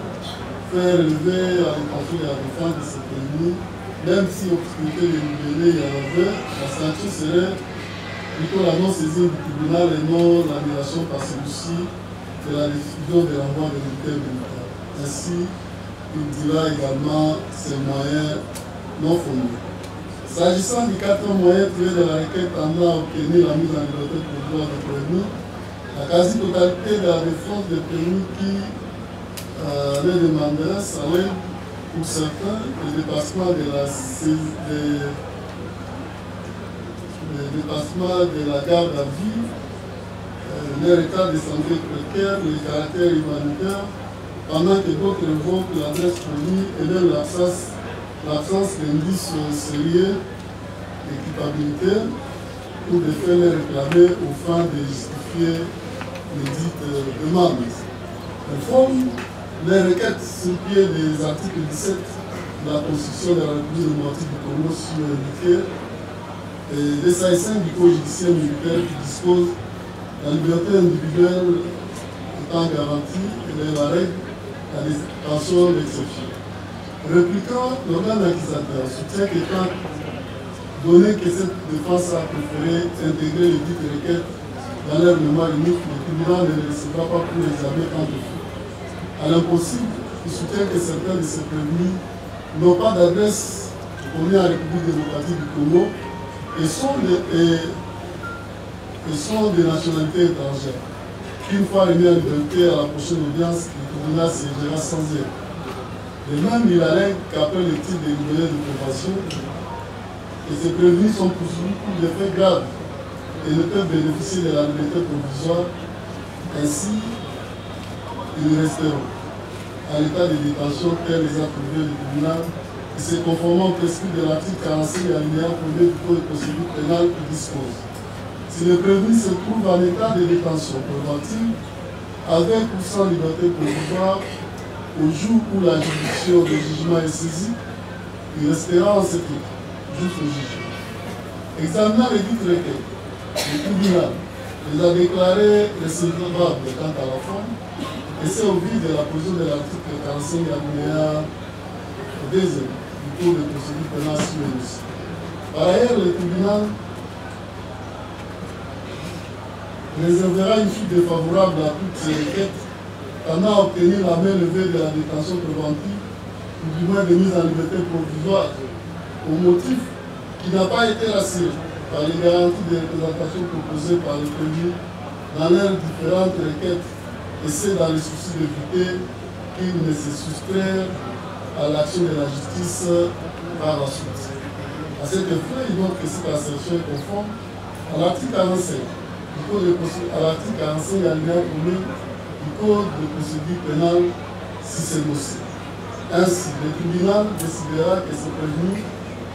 fait relever à l'intention de la défense de ces prévenus, même si obscurité des libérés il y en avait, la sanction serait plutôt la non-saisie du tribunal et non l'annulation par celui-ci de la décision de l'envoi des militaires. Ainsi, il dira également ces moyens non fondés. S'agissant du quatrième moyen tiré de la requête tendant à obtenir la mise en liberté provisoire des prévenus, la quasi-totalité de la défense des prévenus qui les demanderait salaire pour certains le dépassement de la garde à vue, leur état de santé précaire, le caractère humanitaire, pendant que d'autres évoquent l'adresse fournie et même l'absence d'indices sérieux d'équipabilité pour des faits les réclamer aux fins de justifier les dites demandes. Au fond, les requêtes sur pied des articles 17 de la Constitution de la République démocratique du Congo sur indiqué et des 5 du Code judiciaire militaire qui dispose de la liberté individuelle étant garantie et de la règle la détention d'exception. Répliquant, l'organe accusateur soutient qu'étant donné que cette défense a préféré intégrer les dites requêtes dans leur mémoire unique, le tribunal ne les recevra pas pour l'examen quant au fond. À l'impossible, il soutient que certains de ces prévenus n'ont pas d'adresse connue en République démocratique du Congo et sont de nationalité étrangère. Une fois remis en liberté à la prochaine audience, le tribunal s'égera sans elle. De même, il allègue qu'après le titre des libérés de probation, que ces prévenus sont poursuivis pour des faits graves et ne peuvent bénéficier de la liberté provisoire. Ainsi, ils resteront à l'état de détention tel les a trouvés le tribunal et se conformant au prescrit de l'article 46 alinéa 1er du Code de procédure pénale qui dispose. Si le prévenu se trouve en état de détention préventive, avec ou sans liberté provisoire, au jour où la juridiction de jugement est saisie, il restera en cet état, jusqu'au jugement. Examinant les dites requêtes, le tribunal les a déclarées recevables quant à la forme, et c'est au vu de la position de l'article 45 alinéa 2 du Code de procédure pénale sur le dossier. Par ailleurs, le tribunal réservera une suite défavorable à toutes ces requêtes tendant à obtenir la main levée de la détention préventive ou du moins de mise en liberté provisoire au motif qui n'a pas été rassuré par les garanties de représentation proposées par les prévenus dans leurs différentes requêtes et c'est dans le souci d'éviter qu'ils ne se soustraient à l'action de la justice par la suite. À cet effet, il montre que cette assertion est conforme à l'article 45 à l'article 45 alinéa 1er du Code de procédure pénale si c'est possible. Ainsi, le tribunal décidera que ce prévenu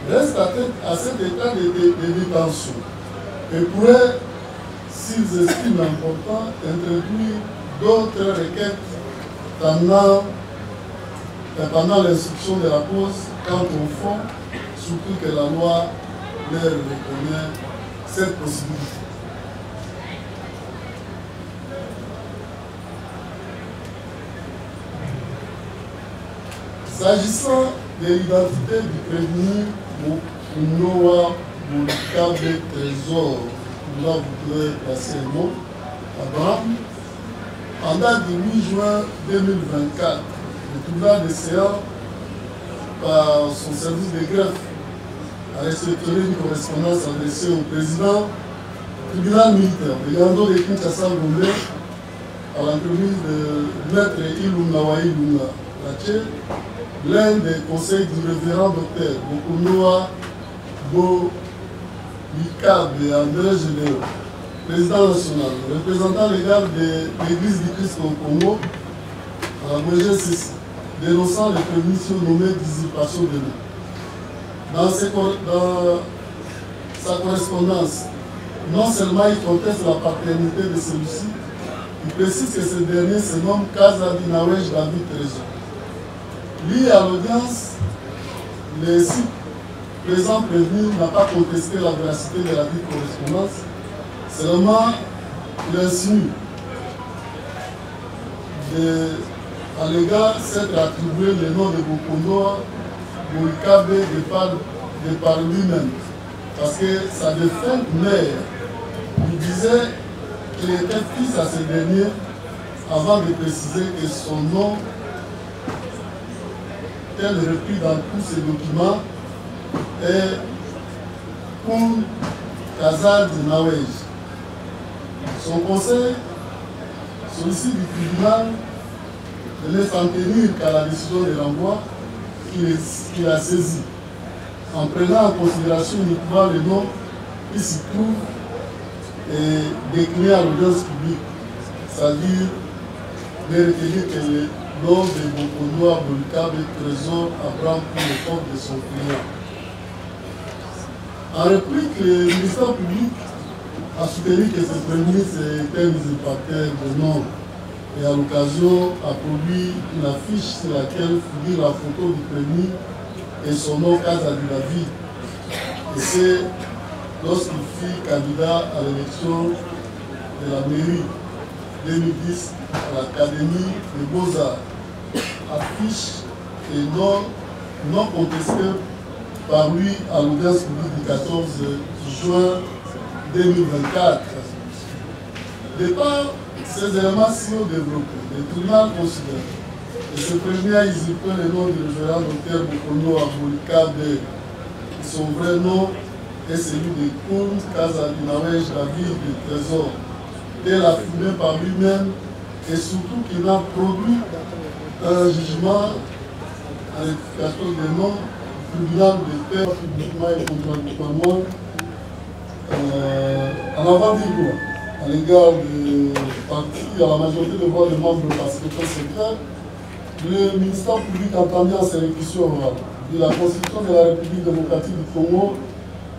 reste à cet état de détention et pourrait, s'ils estiment important, introduire d'autres requêtes pendant l'instruction de la cause quant au fond, surtout que la loi leur reconnaît cette possibilité. S'agissant de l'identité du prévenu Noah Boulikabe Trésor, là vous pouvez placer le mot, Abraham, en date du 8 juin 2024, le tribunal de Séa, par son service de greffe, a réceptionné une correspondance adressée au président du tribunal militaire de Yando de Kinshasa Gombe à l'entreprise de Maître Ilunga Wailunga Lache, l'un des conseils du révérend docteur Bokunoa Boulikabe André Généro, président national, représentant légal de l'Église du Christ au Congo, à la BGCC, dénonçant les prévenus surnommés d'usurpation de nom. Dans sa correspondance, non seulement il conteste la paternité de celui-ci, il précise que ce dernier se nomme Kaza Dinawej David Trésor. Lui, à l'audience, le site présent prévenu n'a pas contesté la véracité de la dite correspondance, seulement il insinue à l'égard s'être attribué le nom de Bokonoa Boulikabe de par lui-même, parce que sa défunte mère lui disait qu'il était fils à ce dernier avant de préciser que son nom tel repris dans tous ces documents est pour Kazal Dinawej. Son conseil sollicite du tribunal de ne s'en tenir qu'à la décision de renvoi qu'il a saisi, en prenant en considération uniquement le nom qui s'y trouve et décliné à l'audience publique, c'est-à-dire de retenir que le nom de Bokonoa Boulikabe Trésor Abraham pour le compte de son client. En réplique, le ministère public a soutenu que ce prévenu était un usurpateur de nom et à l'occasion a produit une affiche sur laquelle figure la photo du prévenu et son nom Kaza David. Et c'est lorsqu'il fut candidat à l'élection de la mairie 2010 à l'Académie des Beaux-Arts affiche et non contestée par lui à l'audience publique du 14 juin 2024. De par ces éléments si haut développés, le tribunal considère que ce premier a usurpé le nom du révérend Dr Bokono Aboulikabe. Son vrai nom est celui de Koum Kazadinawej, la ville du trésor, tel affirmé par lui-même, et surtout qu'il a produit un jugement à l'explication des noms du tribunal de paix publiquement et contradictoirement en avant du droit à l'égard du parti, à la majorité de voix des membres de la sécurité secrète. Le ministère public a entendu en ses réquisitions orales de la Constitution de la République démocratique du Congo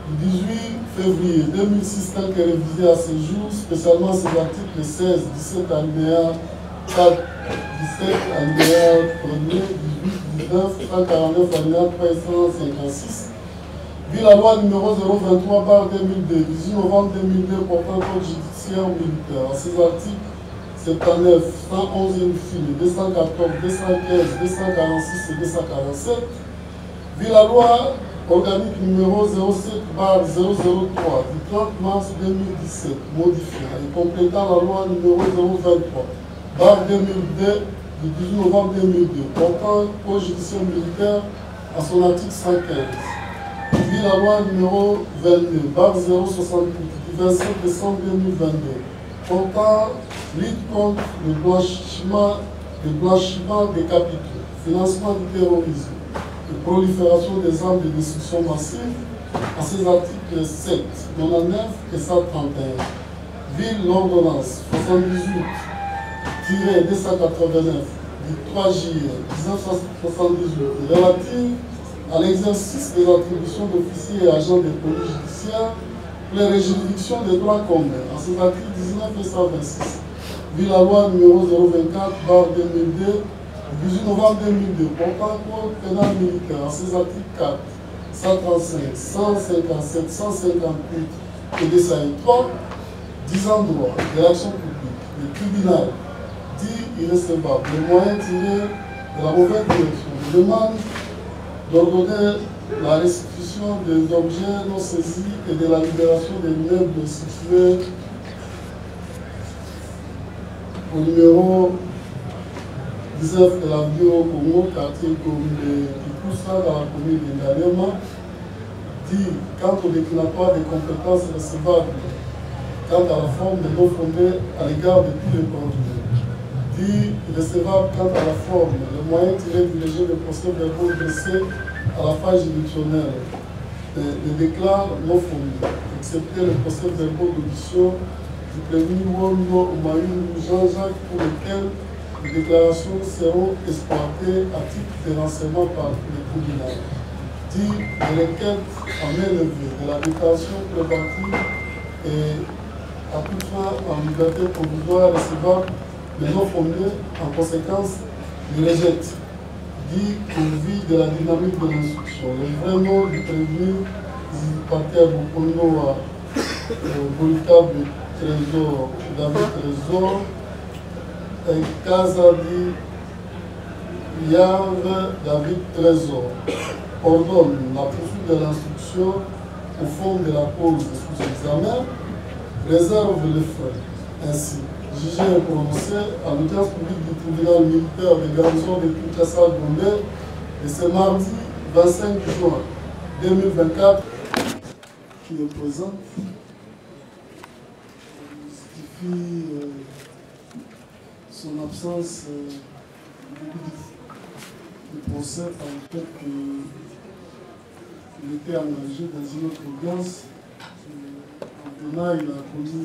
du 18 février 2006, tel que révisé à ce jour, spécialement ses articles 16, 17 alinéa 4, 17 alinéa 1er, 18, 19, 149 alinéa 3 et 156, vu la loi numéro 023 par 2002, 18 novembre 2002 portant code judiciaire militaire. À ces articles 79, 111 fil, 214, 215, 246 et 247, vu la loi organique numéro 07 par 003 du 30 mars 2017, modifiant et complétant la loi numéro 023 par 2002 du 18 novembre 2002, portant code judiciaire militaire à son article 115. Vu la loi numéro 22 par 068 du 27 décembre 2022, portant lutte contre le blanchiment des capitaux, financement du terrorisme et prolifération des armes de destruction massive, à ces articles 7, 99 et 131. Ville l'ordonnance 78-289 du 3 juillet 1978 relative à l'exercice des attributions d'officiers et agents des polices judiciaires pour les juridictions des droits communs, à ces articles 19 et 126. Vu la loi numéro 024/2002 du 18 novembre 2002 portant code pénal militaire, à ces articles 4, 135, 157, 158 et 203, 10 ans de droit de l'action publique, le tribunal dit irrécevable, les moyens tirés de la mauvaise direction, demande d'ordonner la restitution des objets non saisis et de la libération des meubles situés au numéro 19 de la ville au Congo, quartier de Kipoussa, dans la commune de Ndalema, dit quant au déclinatoire des compétences recevables, quant à la forme des non fondés à l'égard de tous les candidats, dit recevable quant à la forme, les moyens tirés du régime de procès verbaux dressés à la phase juridictionnelle, les déclare non fondés, excepté le procès verbaux d'audition du prévenu Wondo Oumayou Jean-Jacques pour lequel les déclarations seront exploitées à titre de renseignement par le tribunal. Dit les requêtes en main levée de la déclaration préventive et à toute fin en liberté provisoire recevable mais non fondée, en conséquence, le rejette. Dit qu'au vu de la dynamique de l'instruction, le vrai nom du prévenu du parti à Bokono au véritable trésor, David Trésor, et Kazadi Yave David Trésor ordonne la poursuite de l'instruction au fond de la cause sous examen, réserve les frais. Ainsi, jugé et prononcé à l'audience publique du tribunal militaire de garnison de Kinshasa-Gombe et ce mardi 25 juin 2024 qui est présent justifie son absence du procès par le fait qu'il était engagé dans une autre audience. Maintenant, il a connu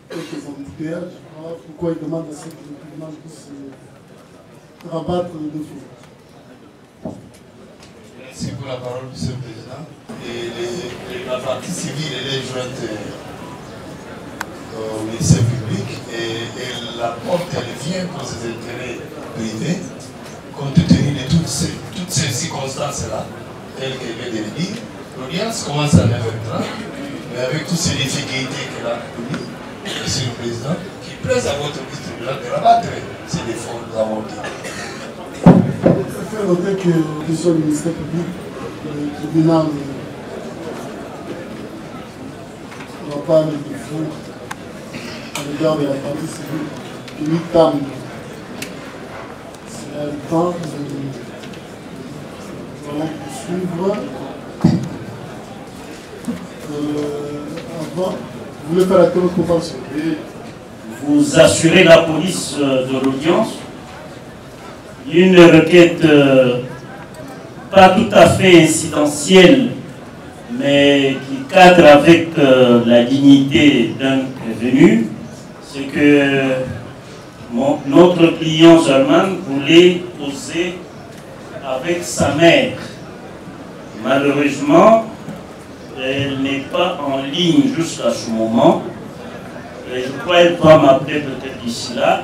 quelques embouteillages. Voilà pourquoi il demande à ce que le tribunal puisse rabattre le défaut. Merci pour la parole, Monsieur le Président. Et la partie civile, elle est jointe au ministère public et la porte, elle vient pour ses intérêts privés, compte tenu de toutes ces circonstances-là, telles qu'elle vient de le dire. L'audience commence à 9h30, mais avec toutes ces difficultés qu'elle a connues, Monsieur le Président, qui plaise à votre tribunal de rabattre ces défauts, nous avons dit. fait noter que sur le ministère public, le tribunal ne va pas aller de fou à l'égard de la partie civile qui lui table. C'est le temps de poursuivre. Avant, vous voulez faire la comparaison. Vous assurez la police de l'audience une requête pas tout à fait incidentielle, mais qui cadre avec la dignité d'un prévenu. C'est que notre client Germain voulait poser avec sa mère. Malheureusement, elle n'est pas en ligne jusqu'à ce moment. Et je crois qu'elle va m'appeler peut-être d'ici là.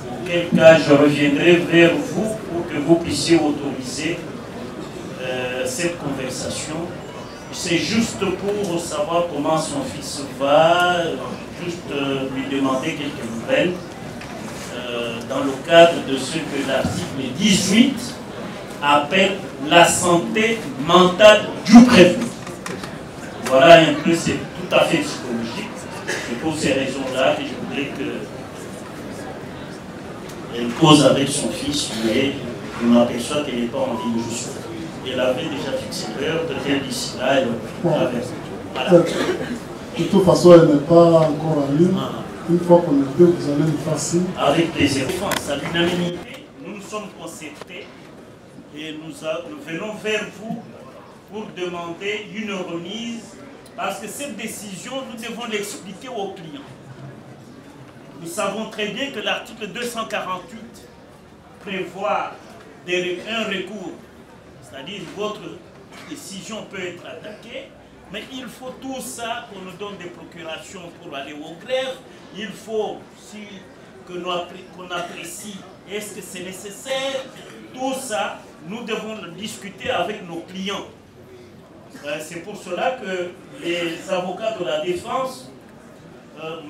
En quel cas, je reviendrai vers vous pour que vous puissiez autoriser cette conversation. C'est juste pour savoir comment son fils va, juste lui demander quelques nouvelles dans le cadre de ce que l'article 18 appelle la santé mentale du prévenu. Voilà un peu, c'est tout à fait psychologique. C'est pour ces raisons-là que je voulais qu'elle cause avec son fils, mais je m'aperçois qu'elle n'est pas en ligne jusqu'au bout. Elle avait déjà fixé l'heure, peut-être d'ici là, elle voilà. De toute façon, elle n'est pas encore en ligne. Une fois qu'on est deux, vous allez nous faire signe. Avec plaisir. À l'unanimité, nous nous sommes concertés et nous venons vers vous pour demander une remise, parce que cette décision, nous devons l'expliquer aux clients. Nous savons très bien que l'article 248 prévoit un recours, c'est-à-dire votre décision peut être attaquée, mais il faut tout ça qu'on nous donne des procurations pour aller aux grèves. Il faut qu'on apprécie est-ce que c'est nécessaire. Tout ça, nous devons le discuter avec nos clients. C'est pour cela que les avocats de la défense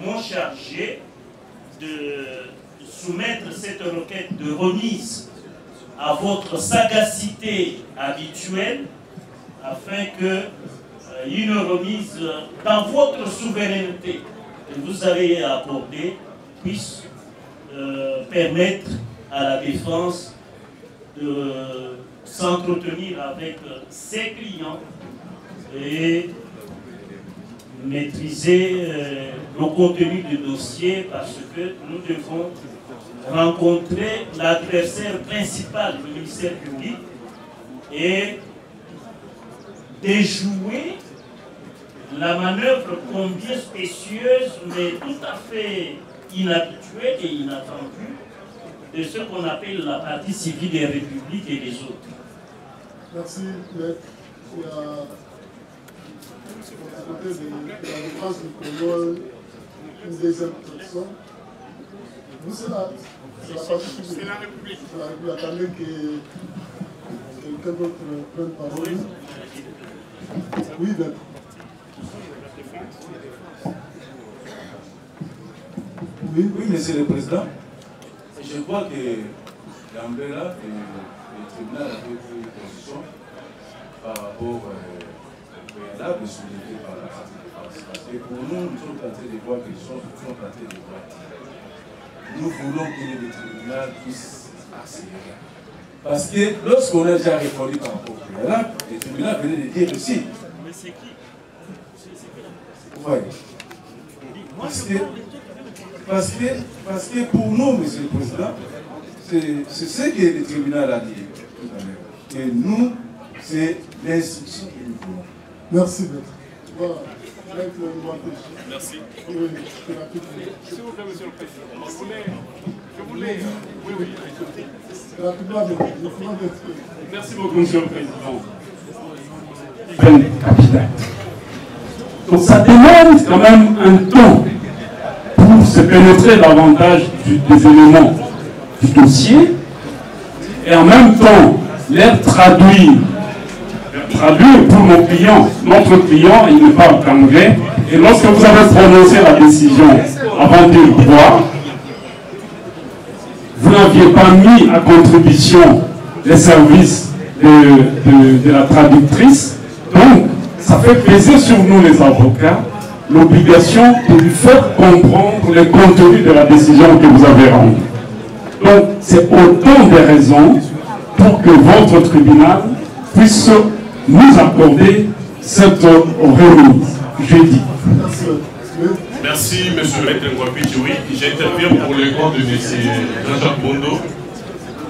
m'ont chargé de soumettre cette requête de remise à votre sagacité habituelle, afin que une remise dans votre souveraineté que vous avez accordée puisse permettre à la défense de s'entretenir avec ses clients et maîtriser le contenu du dossier, parce que nous devons rencontrer l'adversaire principal du ministère public et déjouer la manœuvre combien spécieuse mais tout à fait inhabituelle et inattendue de ce qu'on appelle la partie civile des républiques et des autres. Merci, maître. Il y a à côté de la défense du Congo une deuxième personne. Vous, c'est la partie civile. C'est la République. Vous attendez que quelqu'un d'autre prenne parole. Oui, maître. Oui, monsieur le Président. Je crois que l'Ambrella et le tribunal avaient pris une position par rapport au préalable soulevé par la partie défense. Parce que pour nous, nous sommes en train de voir que les choses sont en train de voir. Nous voulons que le tribunal puisse accélérer. Parce que lorsqu'on a déjà répondu par rapport au préalable, le tribunal venait de dire aussi. Mais c'est qui? Oui. Parce que pour nous, monsieur le Président, c'est ce que le tribunal a dit tout à l'heure. Et nous, c'est l'instruction que nous voulons. Merci, maître. Voilà. Merci. S'il vous plaît, monsieur le Président. Je voulais. Oui. Merci beaucoup, monsieur le Président. Donc ça demande quand même un temps pour se pénétrer davantage des éléments du dossier et en même temps les traduire pour nos clients. Notre client, il ne parle qu'anglais, et lorsque vous avez prononcé la décision avant de le voir, vous n'aviez pas mis à contribution les services de la traductrice. Donc, ça fait peser sur nous les avocats l'obligation de lui faire comprendre le contenu de la décision que vous avez rendue. Donc, c'est autant de raisons pour que votre tribunal puisse nous accorder cette remise jeudi. Merci, M. Maître Ngouapi-Dioui. J'interviens pour le compte de M. Jean-Jacques Bondo.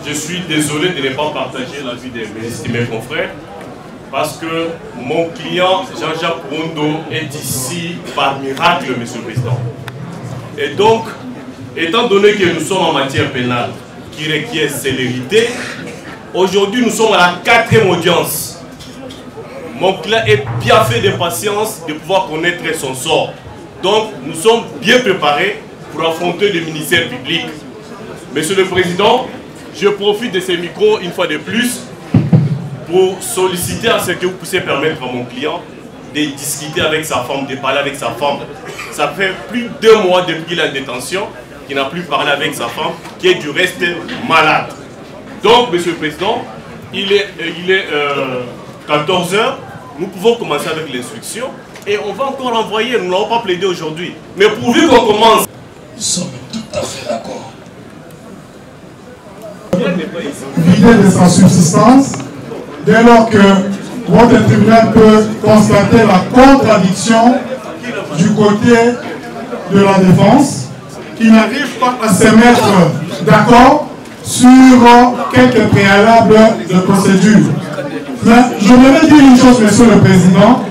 Je suis désolé de ne pas partager l'avis de mes estimés confrères parce que mon client Jean-Jacques Bondo est ici par miracle, M. le Président. Et donc, étant donné que nous sommes en matière pénale qui requiert célérité, aujourd'hui nous sommes à la 4e audience. Mon client est bien fait de patience de pouvoir connaître son sort. Donc, nous sommes bien préparés pour affronter le ministère public. Monsieur le Président, je profite de ces micros une fois de plus pour solliciter à ce que vous puissiez permettre à mon client de discuter avec sa femme, de parler avec sa femme. Ça fait plus de 2 mois depuis qu'il est en détention, qu'il n'a plus parlé avec sa femme, qui est du reste malade. Donc, Monsieur le Président, il est 14 h, nous pouvons commencer avec l'instruction et on va encore envoyer, nous ne l'avons pas plaidé aujourd'hui. Mais pourvu qu'on commence... Nous sommes tout à fait d'accord. Vidé de sa subsistance, dès lors que votre tribunal peut constater la contradiction du côté de la défense, qui n'arrive pas à se mettre d'accord sur quelques préalables de procédure. Mais je voudrais dire une chose, Monsieur le Président,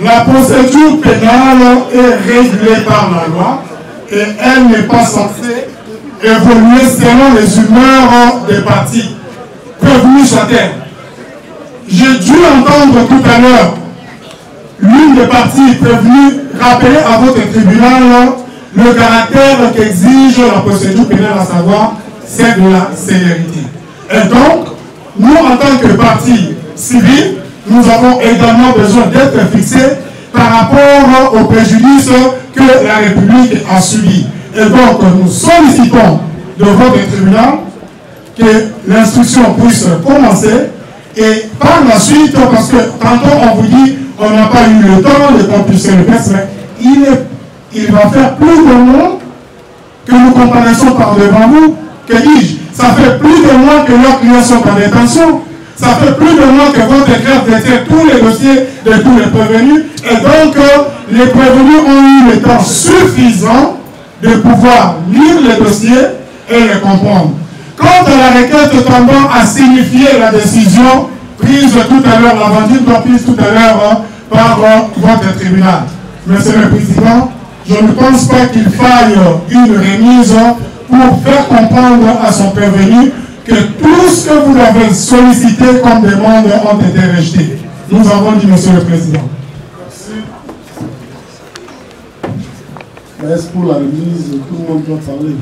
la procédure pénale est régulée par la loi et elle n'est pas censée évoluer selon les humeurs des parties, prévenues chacun. J'ai dû entendre tout à l'heure l'une des parties prévenues rappeler à votre tribunal le caractère qu'exige la procédure pénale, à savoir celle de la célérité. Et donc, nous, en tant que partie civile, nous avons également besoin d'être fixés par rapport au préjudice que la République a subi. Et donc, nous sollicitons de votre tribunal que l'instruction puisse commencer et par la suite, parce que tantôt on vous dit on n'a pas eu le temps de compulser le texte, mais il va faire plus de mois que nous comparaissons par devant vous, que dis-je, ça fait plus de mois que leurs clients sont en détention. Ça fait plus de mois que votre greffe détient tous les dossiers de tous les prévenus. Et donc, les prévenus ont eu le temps suffisant de pouvoir lire les dossiers et les comprendre. Quant à la requête tendant à signifier la décision prise tout à l'heure, la vendue prise tout à l'heure par votre tribunal, Monsieur le Président, je ne pense pas qu'il faille une remise pour faire comprendre à son prévenu que tout ce que vous avez sollicité comme demande ont été rejetés. Nous avons dit, Monsieur le Président. Mais est-ce pour la remise, tout le monde doit parler?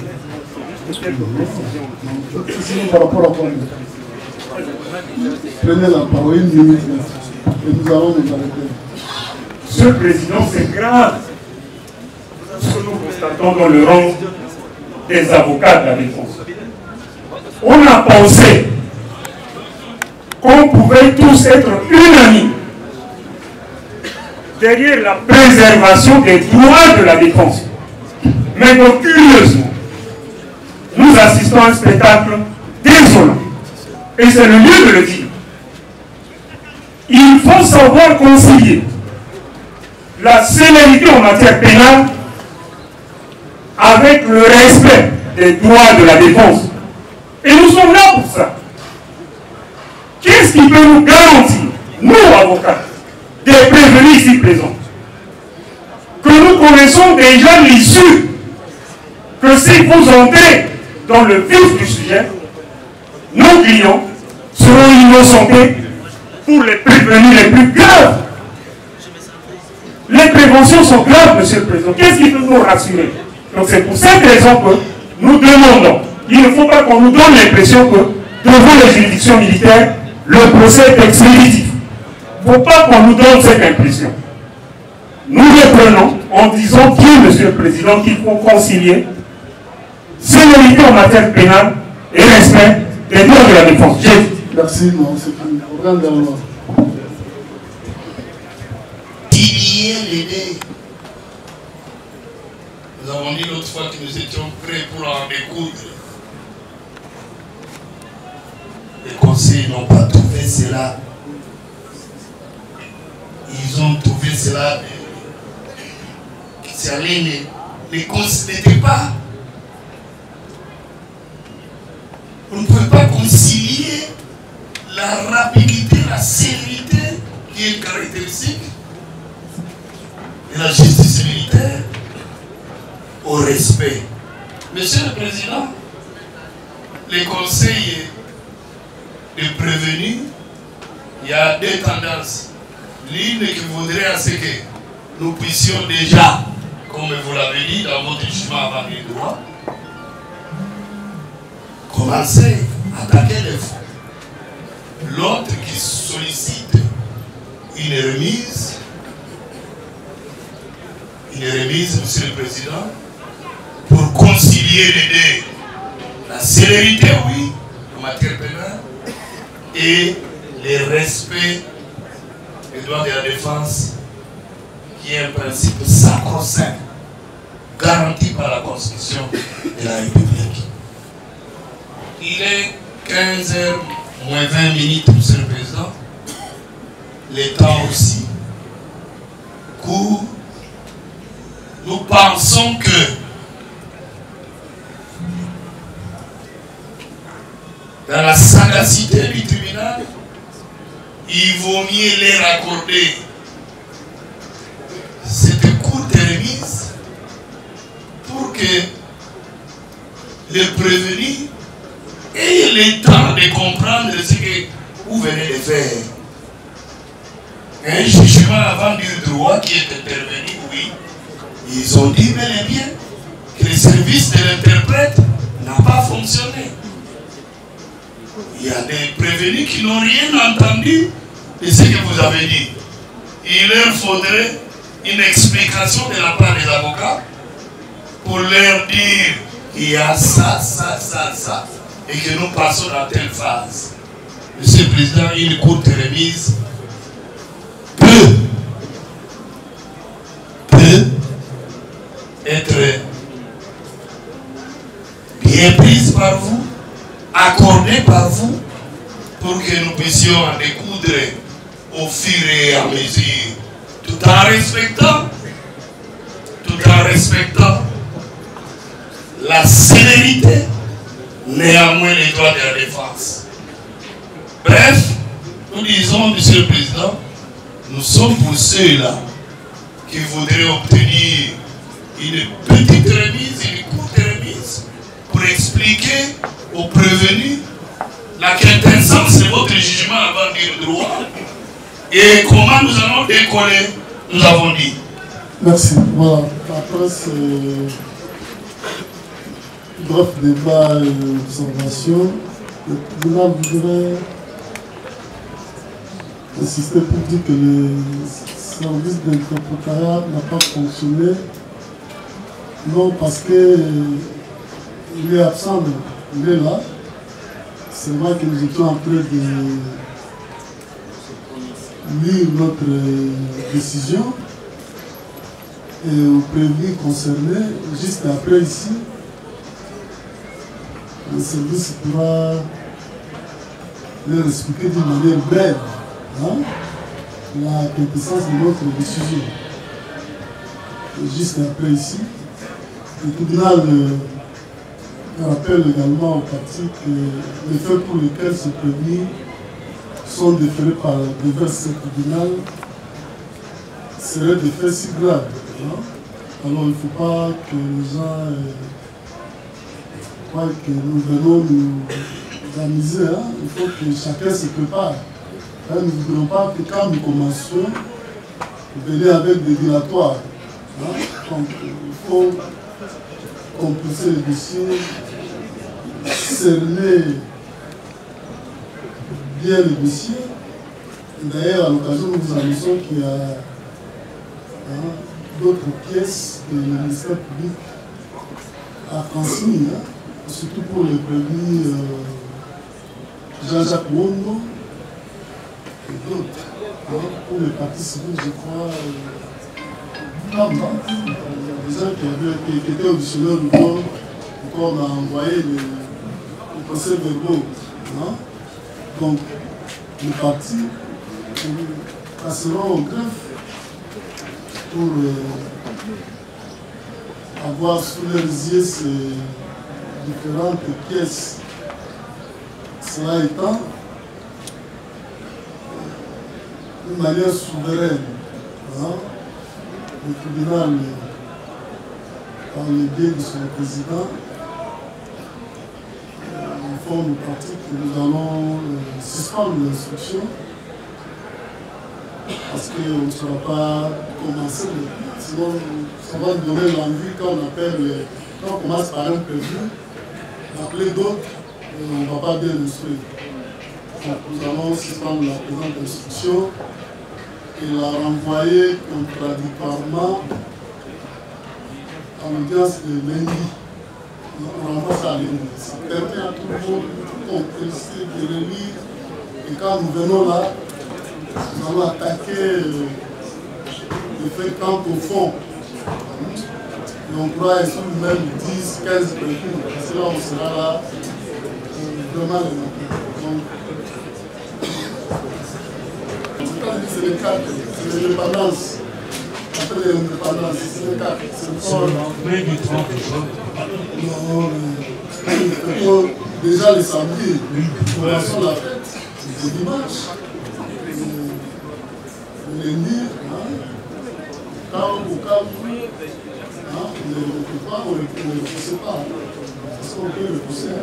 Sinon, par rapport à quoi? Prenez la parole, 1 minute, et nous allons nous arrêter. Monsieur le Président, c'est grave ce que nous constatons dans le rang des avocats de la défense. On a pensé qu'on pouvait tous être unanimes derrière la préservation des droits de la défense. Mais donc, curieusement, nous assistons à un spectacle désolant. Et c'est le lieu de le dire. Il faut savoir concilier la célérité en matière pénale avec le respect des droits de la défense. Et nous sommes là pour ça. Qu'est-ce qui peut nous garantir, nous avocats, des prévenus ici présents, que nous connaissons déjà l'issue, que si vous entrez dans le vif du sujet, nos clients seront innocentés pour les prévenus les plus graves. Les préventions sont graves, Monsieur le Président. Qu'est-ce qui peut nous rassurer? Donc c'est pour cette raison que nous demandons. Il ne faut pas qu'on nous donne l'impression que devant les juridictions militaires, le procès est expéditif. Il ne faut pas qu'on nous donne cette impression. Nous reprenons en disant bien, Monsieur le Président, qu'il faut concilier célérité en matière pénale et respect des droits de la défense. Merci, non, c'est fini. Regardez-moi. Diminuer l'aider. Nous avons dit l'autre fois que nous étions prêts pour en découdre. Les conseils n'ont pas trouvé cela. Ils ont trouvé cela. Ça les considérait pas. On ne pouvait pas concilier la rapidité, la célérité qui est une caractéristique de la justice militaire au respect. Monsieur le Président, les conseils de prévenus, il y a deux tendances. L'une qui voudrait à ce que nous puissions déjà, comme vous l'avez dit dans votre jugement avant le droit, commencer à attaquer les fonds. L'autre qui sollicite une remise, Monsieur le Président, pour concilier les deux. La célérité, oui, en matière pénale, et le respect des droits de la défense, qui est un principe sacro-saint, garanti par la Constitution de la République. Il est 15h moins 20 minutes, Monsieur le Président. Le temps aussi court. Nous pensons que dans la sagacité du tribunal, il vaut mieux leur accorder cette courte remise pour que les prévenus aient le temps de comprendre ce que vous venez de faire. Un jugement avant du droit qui est intervenu, oui, ils ont dit bel et bien que le service de l'interprète n'a pas fonctionné. Il y a des prévenus qui n'ont rien entendu de ce que vous avez dit. Il leur faudrait une explication de la part des avocats pour leur dire qu'il y a ça, et que nous passons dans telle phase. Monsieur le Président, une courte remise peut être bien prise par vous, accordée par vous, pour que nous puissions en découdre au fur et à mesure, tout en respectant la célérité, néanmoins les droits de la défense. Bref, nous disons, Monsieur le Président, nous sommes pour ceux-là qui voudraient obtenir une petite remise, une courte remise, pour expliquer aux prévenus la quintessence de votre jugement avant du droit et comment nous allons décoller, nous avons dit. Merci. Voilà. Après ce bref débat et observation, le tribunal voudrait insister pour dire que le service d'interprétariat n'a pas fonctionné. Non, parce qu'il est absent, il est là. C'est vrai que nous étions en train de lire notre décision et au prévenu concerné, juste après ici, le service pourra leur expliquer d'une manière brève la quintessence de notre décision. Et juste après ici, le tribunal rappelle également aux parties que les faits pour lesquels ces prévenus sont déférés par divers tribunal seraient des faits si graves. Alors il ne faut pas que les gens croient que nous venons nous amuser. Il faut que chacun se prépare. Nous ne voudrons pas que quand nous commençons, nous venions avec des dilatoires. Donc il faut composer les dossiers, cerner bien les dossiers. D'ailleurs, à l'occasion, nous vous annonçons qu'il y a d'autres pièces que le ministère public a transmises, surtout pour les prévenus Jean-Jacques Bondo et d'autres. Pour les partis civils, je crois, il y a des gens qui étaient auditionnés du corps, on a envoyé les procès verbaux. Donc, les partis passeront au greffe pour avoir sous leurs yeux ces différentes pièces. Cela étant, d'une manière souveraine, le tribunal, par le biais de son président, informe le parti que nous allons suspendre l'instruction parce qu'on ne sera pas commencé, sinon ça va nous donner l'envie quand on commence par un prévu, d'appeler d'autres, on ne va pas bien instruire. Donc nous allons suspendre la présente instruction et la renvoyer contradictoirement à l'audience de lundi. On renvoie ça à lundi. Ça permet à tout le monde de relire. Et quand nous venons là, nous allons attaquer le fait quant au fond. Et on pourra exclure même 10, 15 prévus. Parce que là, on sera là vraiment les mains. C'est les cartes, c'est l'indépendance. Après l'indépendance, c'est les cartes. C'est le lendemain du 30 juin. Déjà les samedis, nous commençons la fête. Le dimanche, le lundi, quand au cas où, on ne le repousse pas, on ne le repousse pas. Parce qu'on peut le repousser.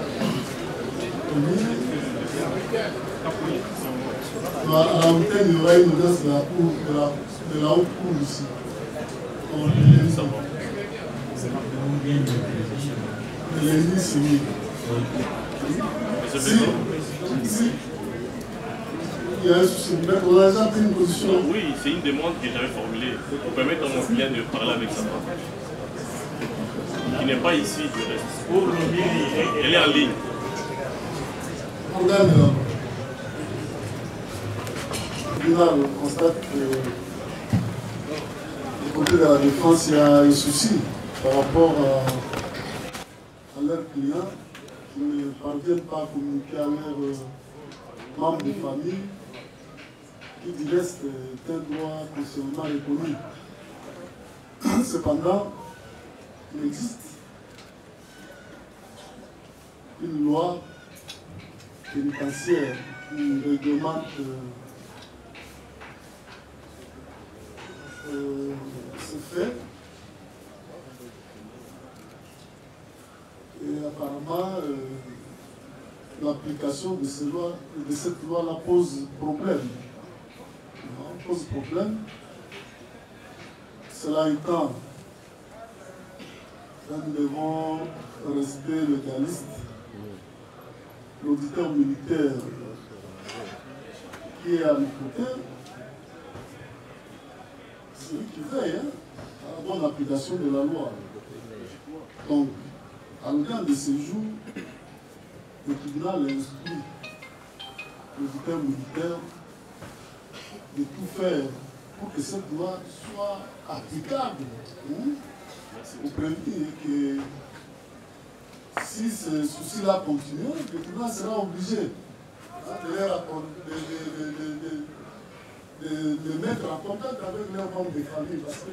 À la hauteur, il y aura une audience de la haute cour ici. Le lundi, c'est oui. Si il y a un souci, on a déjà pris une position. Oui, c'est une demande que j'avais formulée pour permettre à mon client de parler avec sa femme. Qui n'est pas ici, du reste. Elle est en ligne. On gagne là. On constate que du côté de la défense, il y a un souci par rapport à leurs clients qui ne parviennent pas à communiquer à leurs membres de famille, qui du reste est un droit constitutionnellement reconnu. Cependant, il existe une loi pénitentiaire qui réglemente ce fait. Et apparemment, l'application de cette loi-là pose problème. Pose problème. Cela étant, nous devons rester légalistes. L'auditeur militaire qui est à nos côtés, c'est lui qui veille à la bonne application de la loi. Donc, à l'audience de ce jour, le tribunal instruit l'auditeur militaire de tout faire pour que cette loi soit applicable. Pour prévenir que si ce souci-là continue, le tribunal sera obligé de mettre en contact avec leurs membres de famille parce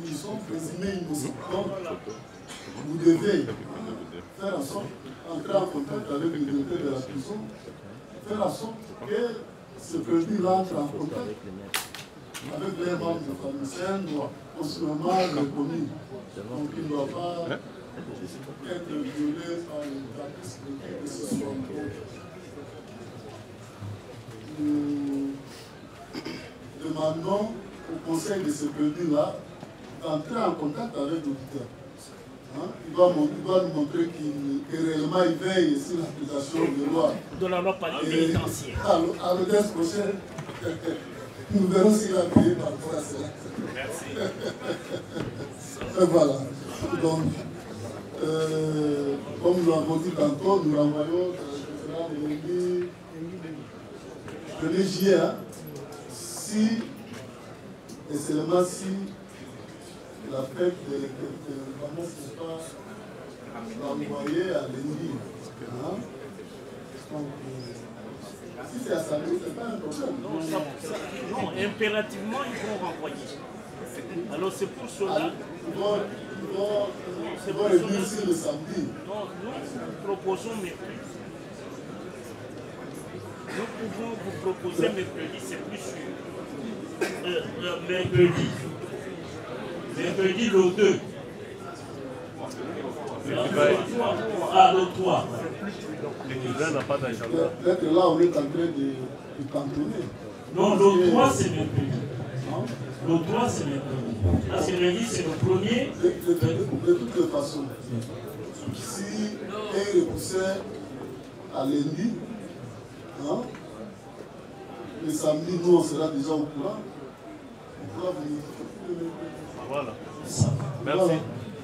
qu'ils sont présumés innocents. Donc, vous devez faire en sorte d'entrer en contact avec le directeur de la prison, faire en sorte que ce prévenu-là entre en contact avec les membres de famille. C'est un droit constitutionnellement reconnu. Donc il ne doit pas être violé par les caprices que ce soit. Nous demandons au conseil de ce prévenu-là d'entrer en contact avec l'auditeur. Il doit nous montrer que réellement il veille sur l'application de loi. De la loi pénitentiaire. À l'audience prochaine, nous verrons s'il a payé par rapport à cela. Merci. Et voilà. Donc, comme nous l'avons dit tantôt, nous renvoyons sera le lundi 1er juillet. Hein, si, et seulement si, la fête de l'indépendance n'est pas envoyée à lundi. Hein. Donc, si c'est à samedi, ce n'est pas un problème. Non, impérativement, ils vont renvoyer. Alors c'est pour cela. Ils vont réduire sur le samedi. Non, nous proposons mercredi. Nous pouvons vous proposer mercredi, c'est plus sûr. Mercredi. Mercredi le 2. Ah, le 3. Peut-être là, on est en train de cantonner. Non, le 3, c'est mercredi. Le 3, c'est mercredi. Là, c'est lundi, c'est le premier. De toutes les façons, si un repoussait à lundi, hein, le samedi, nous, on sera déjà au courant. On pourra venir. Voilà. Voilà.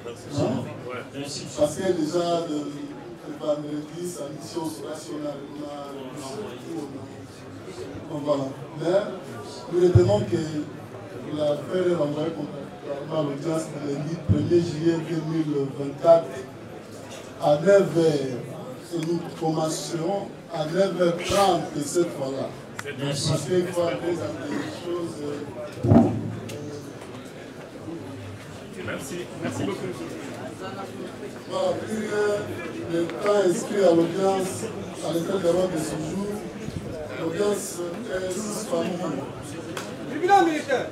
Merci. Hein? Merci. Parce que déjà, le vendredi, sa mission sera sur la voilà. Mais nous retenons que l'affaire est renvoyée à l'audience de lundi 1er juillet 2024 à 9h. Et nous commencerons à 9h30 cette fois-là. Parce qu'il faut présenter les choses. Merci. Merci beaucoup. Voilà, plus le temps inscrit à l'audience à l'intérieur de ce jour. L'audience est suspendue. Tribunal militaire.